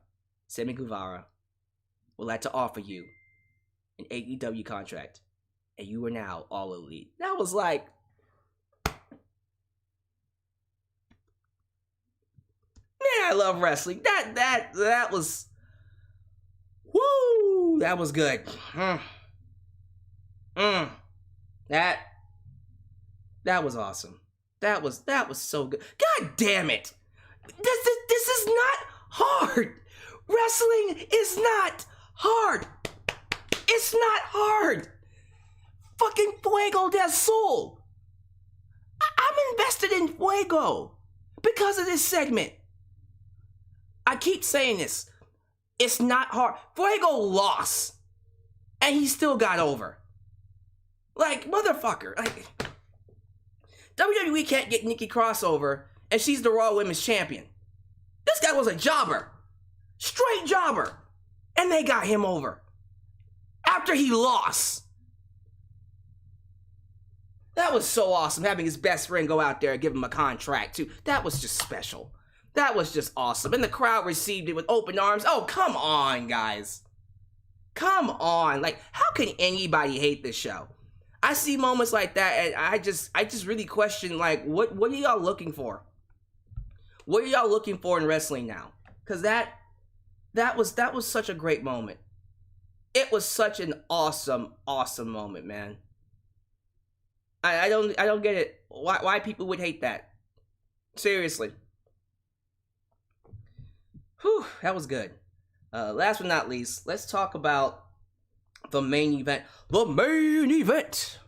would like to offer you an AEW contract. And you are now all elite. That was like, man, I love wrestling. That was, woo, that was good. That was awesome. That was so good. God damn it. This is not hard. Wrestling is not hard. It's not hard. Fucking Fuego del Sol. I'm invested in Fuego because of this segment. I keep saying this. It's not hard. Fuego lost. And he still got over. Like, motherfucker. Like, WWE can't get Nikki Cross over, and she's the Raw Women's Champion. This guy was a jobber. Straight jobber. And they got him over. After he lost. That was so awesome, having his best friend go out there and give him a contract, too. That was just special. That was just awesome. And the crowd received it with open arms. Oh, come on, guys. Come on. Like, how can anybody hate this show? I see moments like that, and I just really question, like, what are y'all looking for? What are y'all looking for in wrestling now? Because that was such a great moment. It was such an awesome moment, man. I don't get it. Why people would hate that? Seriously. Whew, that was good. Last but not least, let's talk about the main event. The main event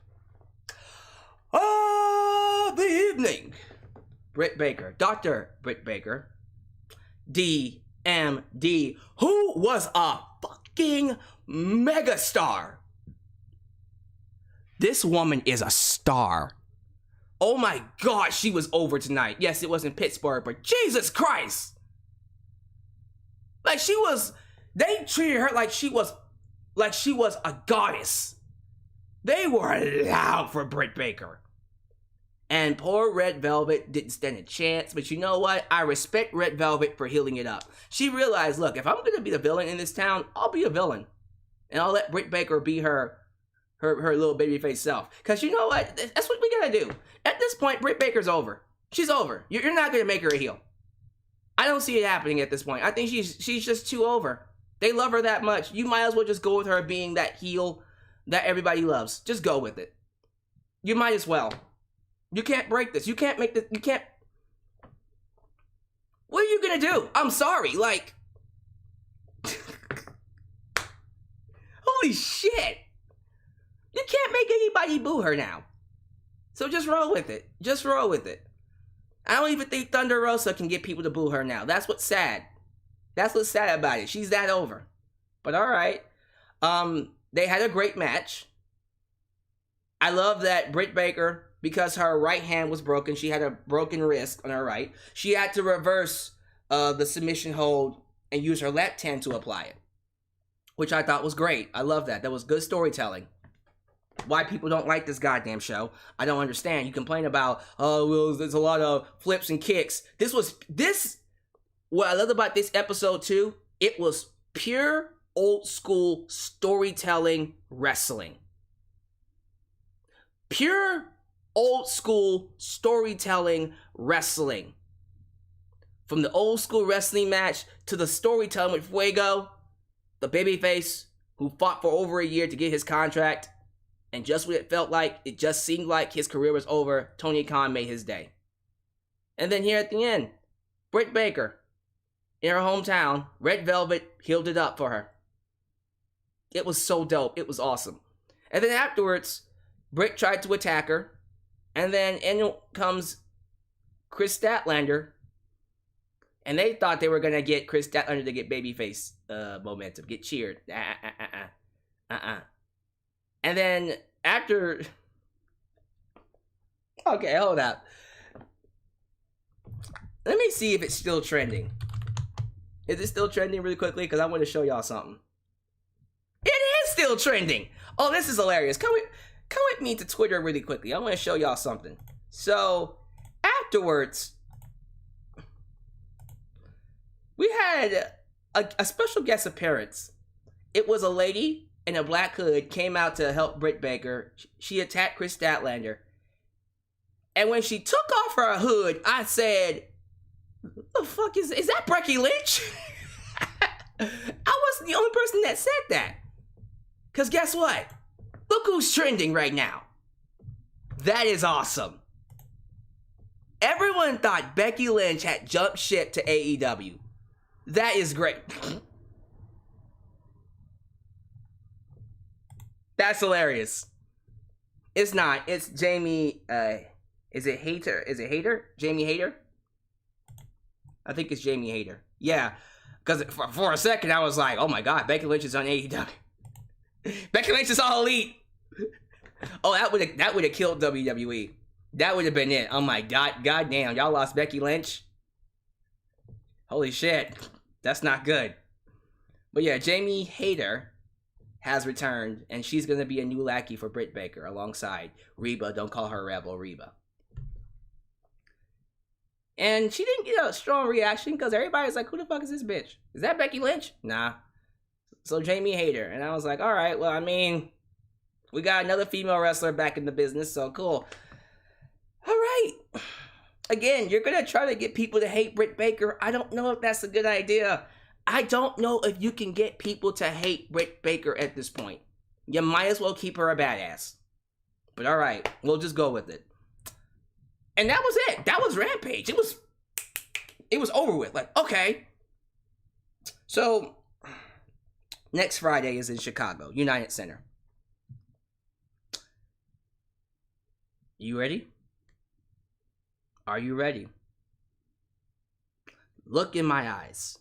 of the evening. Britt Baker, Dr. Britt Baker, DMD, who was a fucking megastar. This woman is a star. Oh my God, she was over tonight. Yes, it was in Pittsburgh, but Jesus Christ. Like, they treated her like she was a goddess. They were loud for Britt Baker. And poor Red Velvet didn't stand a chance. But you know what? I respect Red Velvet for healing it up. She realized, look, if I'm going to be the villain in this town, I'll be a villain. And I'll let Britt Baker be her little babyface self. Because you know what? That's what we got to do. At this point, Britt Baker's over. She's over. You're not going to make her a heel. I don't see it happening at this point. I think she's just too over. They love her that much. You might as well just go with her being that heel that everybody loves. Just go with it. You might as well. You can't break this. You can't make this. You can't. What are you gonna do? I'm sorry. Like, holy shit. You can't make anybody boo her now. So just roll with it. Just roll with it. I don't even think Thunder Rosa can get people to boo her now. That's what's sad. That's what's sad about it. She's that over. But all right. They had a great match. I love that Britt Baker, because her right hand was broken, she had a broken wrist on her right. She had to reverse the submission hold and use her left hand to apply it, which I thought was great. I love that. That was good storytelling. Why people don't like this goddamn show, I don't understand. You complain about, oh, well, there's a lot of flips and kicks. What I love about this episode too, it was pure old school storytelling wrestling. Pure old school storytelling wrestling. From the old school wrestling match to the storytelling with Fuego, the babyface who fought for over a year to get his contract. And just what it felt like, it just seemed like his career was over. Tony Khan made his day. And then here at the end, Britt Baker, in her hometown, Red Velvet healed it up for her. It was so dope. It was awesome. And then afterwards, Britt tried to attack her. And then in comes Chris Statlander. And they thought they were going to get Chris Statlander to get babyface momentum, get cheered. And then after... Okay, hold up. Let me see if it's still trending. Is it still trending really quickly? Because I want to show y'all something. It is still trending! Oh, this is hilarious. Come with me to Twitter really quickly. I want to show y'all something. So, afterwards, we had a special guest appearance. It was a lady in a black hood came out to help Britt Baker. She attacked Chris Statlander. And when she took off her hood, I said, what the fuck is that Becky Lynch? I wasn't the only person that said that. Because guess what? Look who's trending right now. That is awesome. Everyone thought Becky Lynch had jumped ship to AEW. That is great. That's hilarious. It's not. It's Jamie, is it Hater? Is it Hater? Jamie Hater? I think it's Jamie Hater. Yeah. Because for a second, I was like, oh my god, Becky Lynch is on AEW. Becky Lynch is all elite. Oh, that would have killed WWE. That would have been it. Oh my god, goddamn, y'all lost Becky Lynch. Holy shit, that's not good. But yeah, Jamie Hayter has returned, and she's gonna be a new lackey for Britt Baker alongside Reba. Don't call her Rebel, Reba. And she didn't get a strong reaction because everybody's like, who the fuck is this bitch? Is that Becky Lynch? Nah. So Jamie Hayter. And I was like, all right, well, I mean, we got another female wrestler back in the business, so cool. All right. Again, you're going to try to get people to hate Britt Baker. I don't know if that's a good idea. I don't know if you can get people to hate Britt Baker at this point. You might as well keep her a badass. But all right, we'll just go with it. And that was it. That was Rampage. It was over with. Like, okay. So, next Friday is in Chicago, United Center. You ready? Are you ready? Look in my eyes.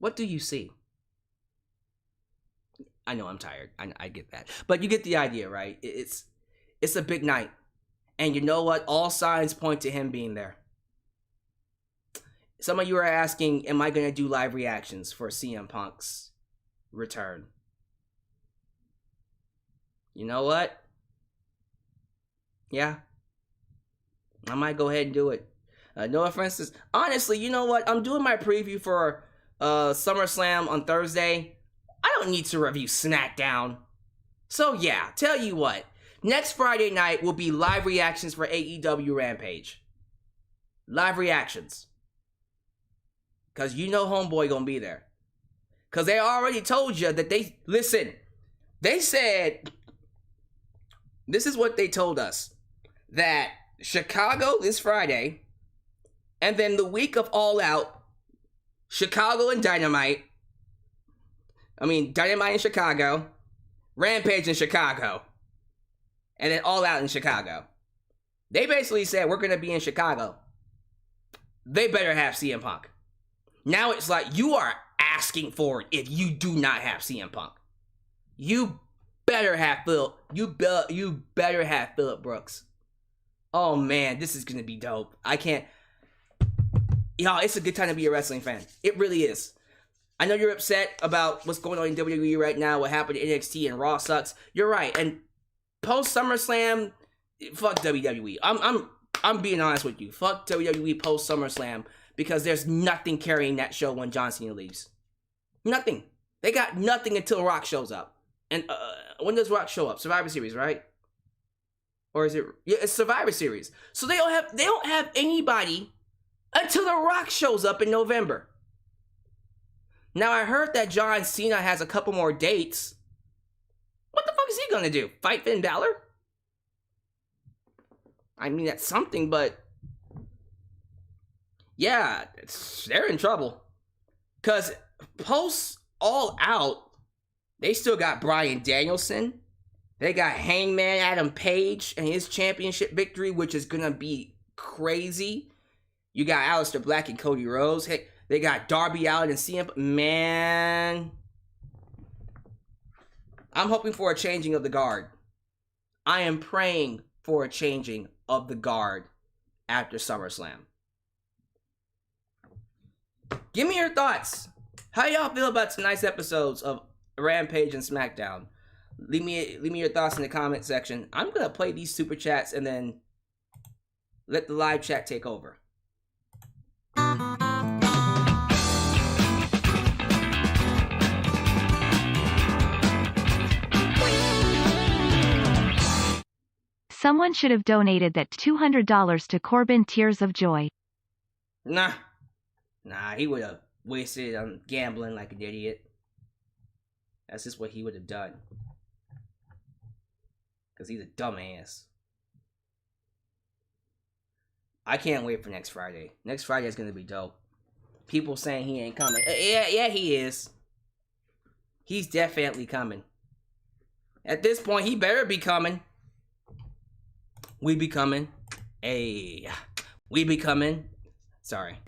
What do you see? I know I'm tired. I get that. But you get the idea, right? It's a big night. And you know what? All signs point to him being there. Some of you are asking, am I going to do live reactions for CM Punk's return? You know what? Yeah. I might go ahead and do it. No offense. Honestly, you know what? I'm doing my preview for SummerSlam on Thursday. I don't need to review Smackdown. So yeah, tell you what. Next Friday night will be live reactions for AEW Rampage. Live reactions. Because you know homeboy gonna be there. Because they already told you that they... Listen. They said... This is what they told us. That Chicago this Friday... And then the week of All Out... Chicago and Dynamite... Dynamite in Chicago... Rampage in Chicago... And then All Out in Chicago. They basically said, we're going to be in Chicago. They better have CM Punk. Now it's like, you are asking for it if you do not have CM Punk. You better have Phil. You better have Phillip Brooks. Oh man, this is going to be dope. I can't... Y'all, it's a good time to be a wrestling fan. It really is. I know you're upset about what's going on in WWE right now, what happened to NXT and Raw sucks. You're right. And post SummerSlam, fuck WWE. I'm being honest with you. Fuck WWE post SummerSlam because there's nothing carrying that show when John Cena leaves. Nothing. They got nothing until Rock shows up. And when does Rock show up? Survivor Series, right? Or is it? Yeah, it's Survivor Series. So they don't have anybody until The Rock shows up in November. Now I heard that John Cena has a couple more dates. What the fuck is he gonna do? Fight Finn Balor? That's something, but... Yeah, they're in trouble. Because post All Out, they still got Bryan Danielson. They got Hangman Adam Page and his championship victory, which is gonna be crazy. You got Aleister Black and Cody Rhodes. Hey, they got Darby Allin and CM... Man... I'm hoping for a changing of the guard. I am praying for a changing of the guard after SummerSlam. Give me your thoughts. How y'all feel about tonight's episodes of Rampage and Smackdown? Leave me your thoughts in the comment section. I'm gonna play these super chats and then let the live chat take over. Someone should have donated that $200 to Corbin Tears of Joy. Nah, he would have wasted it on gambling like an idiot. That's just what he would have done. Because he's a dumbass. I can't wait for next Friday. Next Friday is going to be dope. People saying he ain't coming. Yeah, he is. He's definitely coming. At this point, he better be coming. We be coming. Hey. We be coming. Sorry.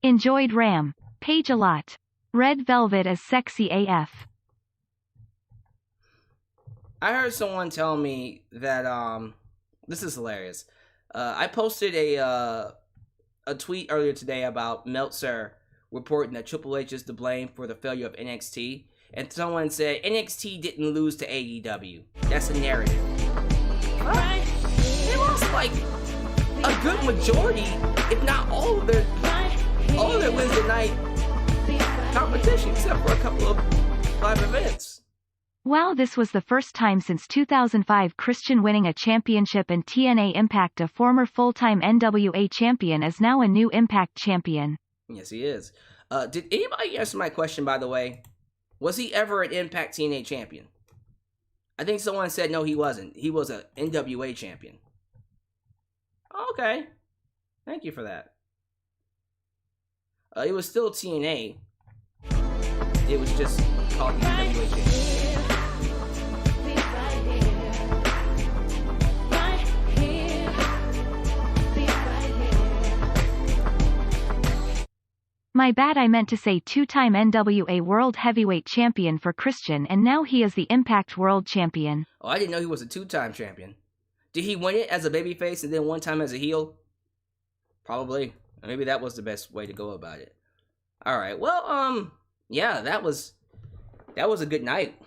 Enjoyed Ram. Page a lot. Red Velvet is sexy AF. I heard someone tell me that, this is hilarious. I posted a tweet earlier today about Meltzer reporting that Triple H is to blame for the failure of NXT, and someone said NXT didn't lose to AEW. That's a narrative. Alright, they lost like a good majority, if not all of their Wednesday night competition, except for a couple of live events. Wow, this was the first time since 2005 Christian winning a championship and TNA Impact. A former full-time NWA champion is now a new Impact champion. Yes, he is. Did anybody answer my question, by the way? Was he ever an Impact TNA champion? I think someone said no, he wasn't. He was an NWA champion. Okay. Thank you for that. It was still TNA. It was just called the NWA championship. My bad, I meant to say two-time NWA World Heavyweight Champion for Christian, and now he is the Impact World Champion. Oh, I didn't know he was a two-time champion. Did he win it as a babyface and then one time as a heel? Probably. Maybe that was the best way to go about it. All right. Well, yeah, that was a good night.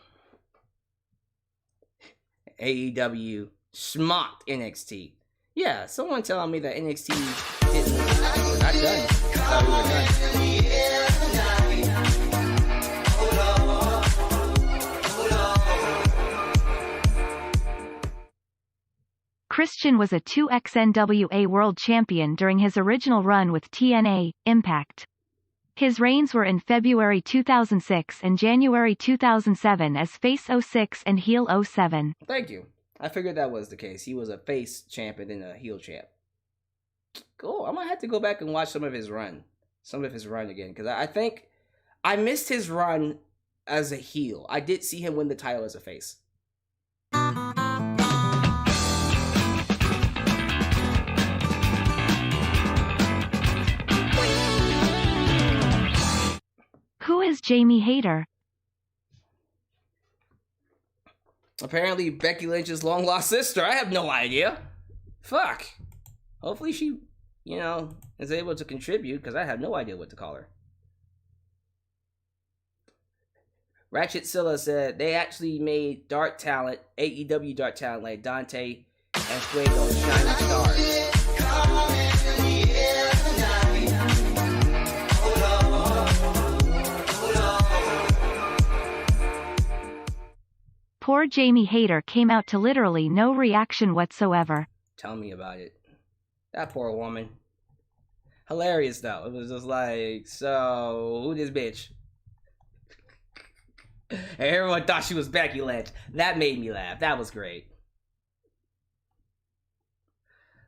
AEW smocked NXT. Yeah, someone telling me that NXT didn't. We're not done. I thought we were done. Christian was a 2x NWA World Champion during his original run with TNA, Impact. His reigns were in February 2006 and January 2007 as Face 06 and Heel 07. Thank you. I figured that was the case. He was a face champ and then a heel champ. Cool. I might have to go back and watch some of his run again, because I think I missed his run as a heel. I did see him win the title as a face. Who is Jamie Hayter? Apparently Becky Lynch's long-lost sister. I have no idea. Fuck. Hopefully she, is able to contribute, because I have no idea what to call her. Ratchet Scylla said they actually made dark talent, AEW dark talent, like Dante and Fuego shining stars. Poor Jamie Hayter came out to literally no reaction whatsoever. Tell me about it. That poor woman. Hilarious though. It was just like, so who this bitch? And everyone thought she was Becky Lynch. That made me laugh. That was great.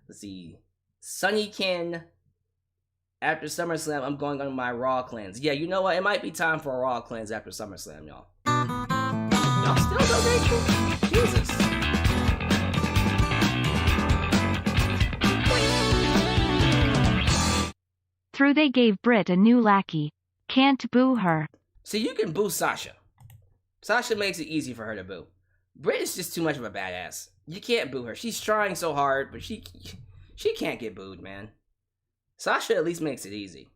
Let's see. Sunny Ken. After SummerSlam, I'm going on my Raw cleanse. Yeah, you know what? It might be time for a Raw cleanse after SummerSlam, y'all. Y'all still donating? Jesus. Through they gave Britt a new lackey. Can't boo her. See, you can boo Sasha. Sasha makes it easy for her to boo. Britt is just too much of a badass. You can't boo her. She's trying so hard, but she can't get booed, man. Sasha at least makes it easy.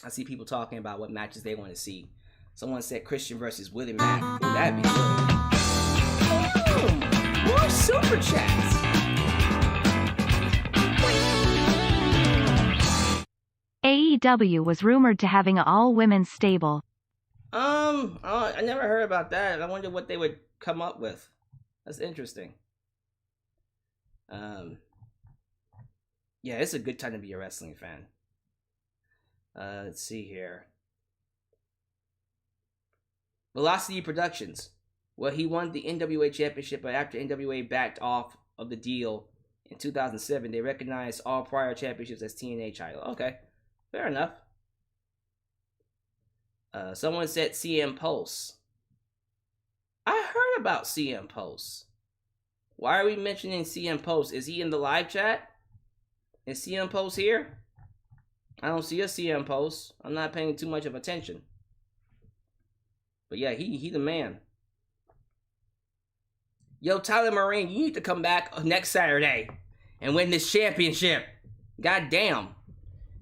I see people talking about what matches they want to see. Someone said Christian versus Willie Mack. Ooh, that'd be good. Boom! More super chats. AEW was rumored to having an all-women's stable. I never heard about that. I wonder what they would come up with. That's interesting. Yeah, it's a good time to be a wrestling fan. Let's see here. Velocity Productions. Well, he won the NWA Championship, but after NWA backed off of the deal in 2007, they recognized all prior championships as TNA title. Okay, fair enough. Someone said CM Pulse. I heard about CM Pulse. Why are we mentioning CM Pulse? Is he in the live chat? Is CM Pulse here? I don't see a CM Pulse. I'm not paying too much of attention. But yeah, he the man. Yo, Tyler Marine, you need to come back next Saturday and win this championship. God damn.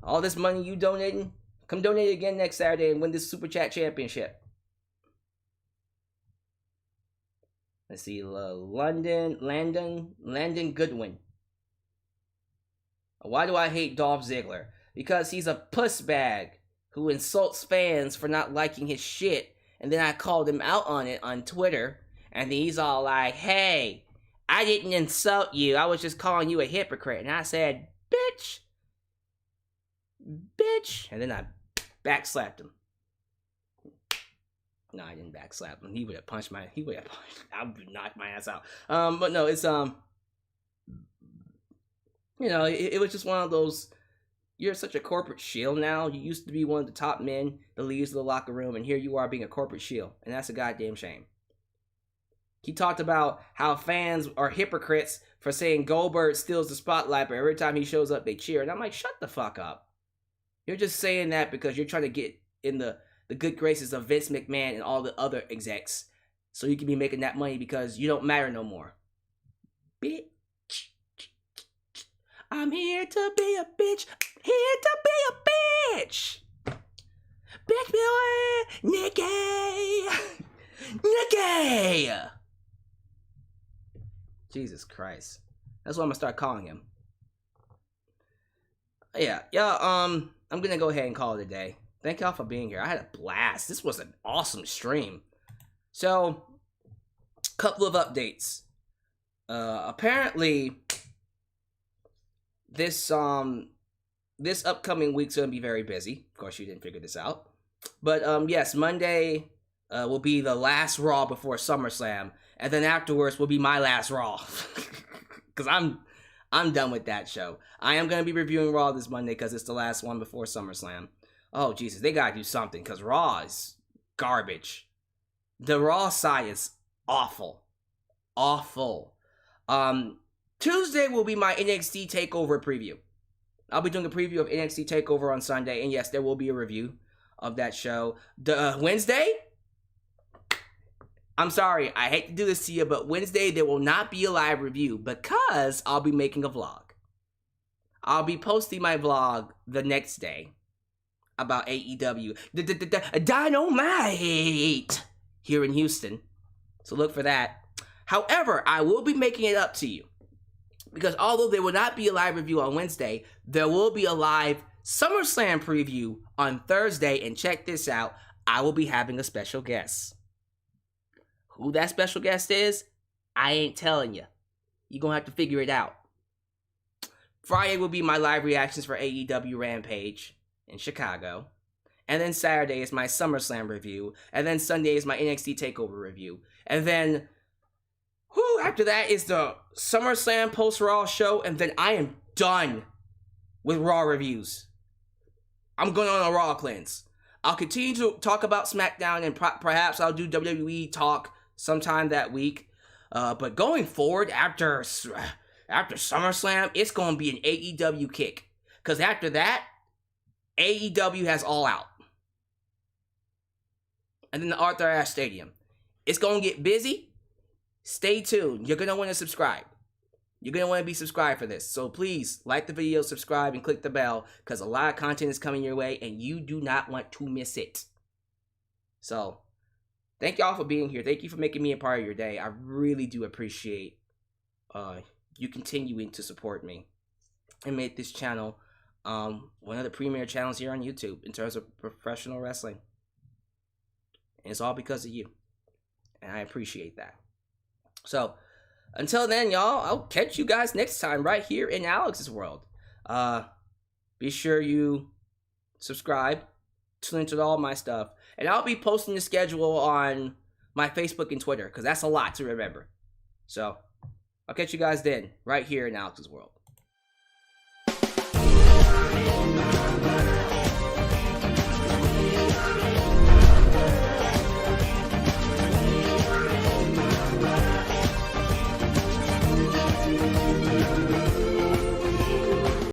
All this money you donating, come donate again next Saturday and win this Super Chat championship. Let's see, Landon Goodwin. Why do I hate Dolph Ziggler? Because he's a puss bag who insults fans for not liking his shit. And then I called him out on it on Twitter. And then he's all like, hey, I didn't insult you. I was just calling you a hypocrite. And I said, bitch. And then I backslapped him. No, I didn't backslap him. He would have punched I would have knocked my ass out. But no, it's, it was just one of those, you're such a corporate shill now. You used to be one of the top men, the leaders of the locker room, and here you are being a corporate shill. And that's a goddamn shame. He talked about how fans are hypocrites for saying Goldberg steals the spotlight, but every time he shows up, they cheer. And I'm like, shut the fuck up. You're just saying that because you're trying to get in the good graces of Vince McMahon and all the other execs so you can be making that money because you don't matter no more. Bitch. I'm here to be a bitch. Here to be a bitch. Bitch boy, Nikki. Nikki. Jesus Christ. That's what I'm gonna start calling him. Yeah, I'm gonna go ahead and call it a day. Thank y'all for being here. I had a blast. This was an awesome stream. So, couple of updates. Apparently, this upcoming week's gonna be very busy. Of course, you didn't figure this out. But yes, Monday will be the last Raw before SummerSlam, and then afterwards will be my last Raw. Because I'm done with that show. I am gonna be reviewing Raw this Monday because it's the last one before SummerSlam. Oh Jesus, they gotta do something because Raw is garbage. The Raw side is awful. Awful. Tuesday will be my NXT TakeOver preview. I'll be doing a preview of NXT TakeOver on Sunday, and yes, there will be a review of that show. Wednesday? I'm sorry, I hate to do this to you, but Wednesday there will not be a live review because I'll be making a vlog. I'll be posting my vlog the next day about AEW Dynamite here in Houston. So look for that. However, I will be making it up to you because although there will not be a live review on Wednesday, there will be a live SummerSlam preview on Thursday, and check this out, I will be having a special guest. Who that special guest is, I ain't telling you. You're gonna have to figure it out. Friday will be my live reactions for AEW Rampage in Chicago. And then Saturday is my SummerSlam review. And then Sunday is my NXT TakeOver review. And then, after that is the SummerSlam post-Raw show. And then I am done with Raw reviews. I'm going on a Raw cleanse. I'll continue to talk about Smackdown, and perhaps I'll do WWE talk sometime that week. But going forward, after SummerSlam, it's going to be an AEW kick. Because after that, AEW has All Out. And then the Arthur Ashe Stadium. It's going to get busy. Stay tuned. You're going to want to subscribe. You're going to want to be subscribed for this. So please, like the video, subscribe, and click the bell. Because a lot of content is coming your way, and you do not want to miss it. So, thank y'all for being here. Thank you for making me a part of your day. I really do appreciate you continuing to support me and make this channel one of the premier channels here on YouTube in terms of professional wrestling. And it's all because of you. And I appreciate that. So, until then, y'all, I'll catch you guys next time right here in Alyx's world. Be sure you subscribe, tune into all my stuff, and I'll be posting the schedule on my Facebook and Twitter, because that's a lot to remember. So, I'll catch you guys then, right here in Alyx's world.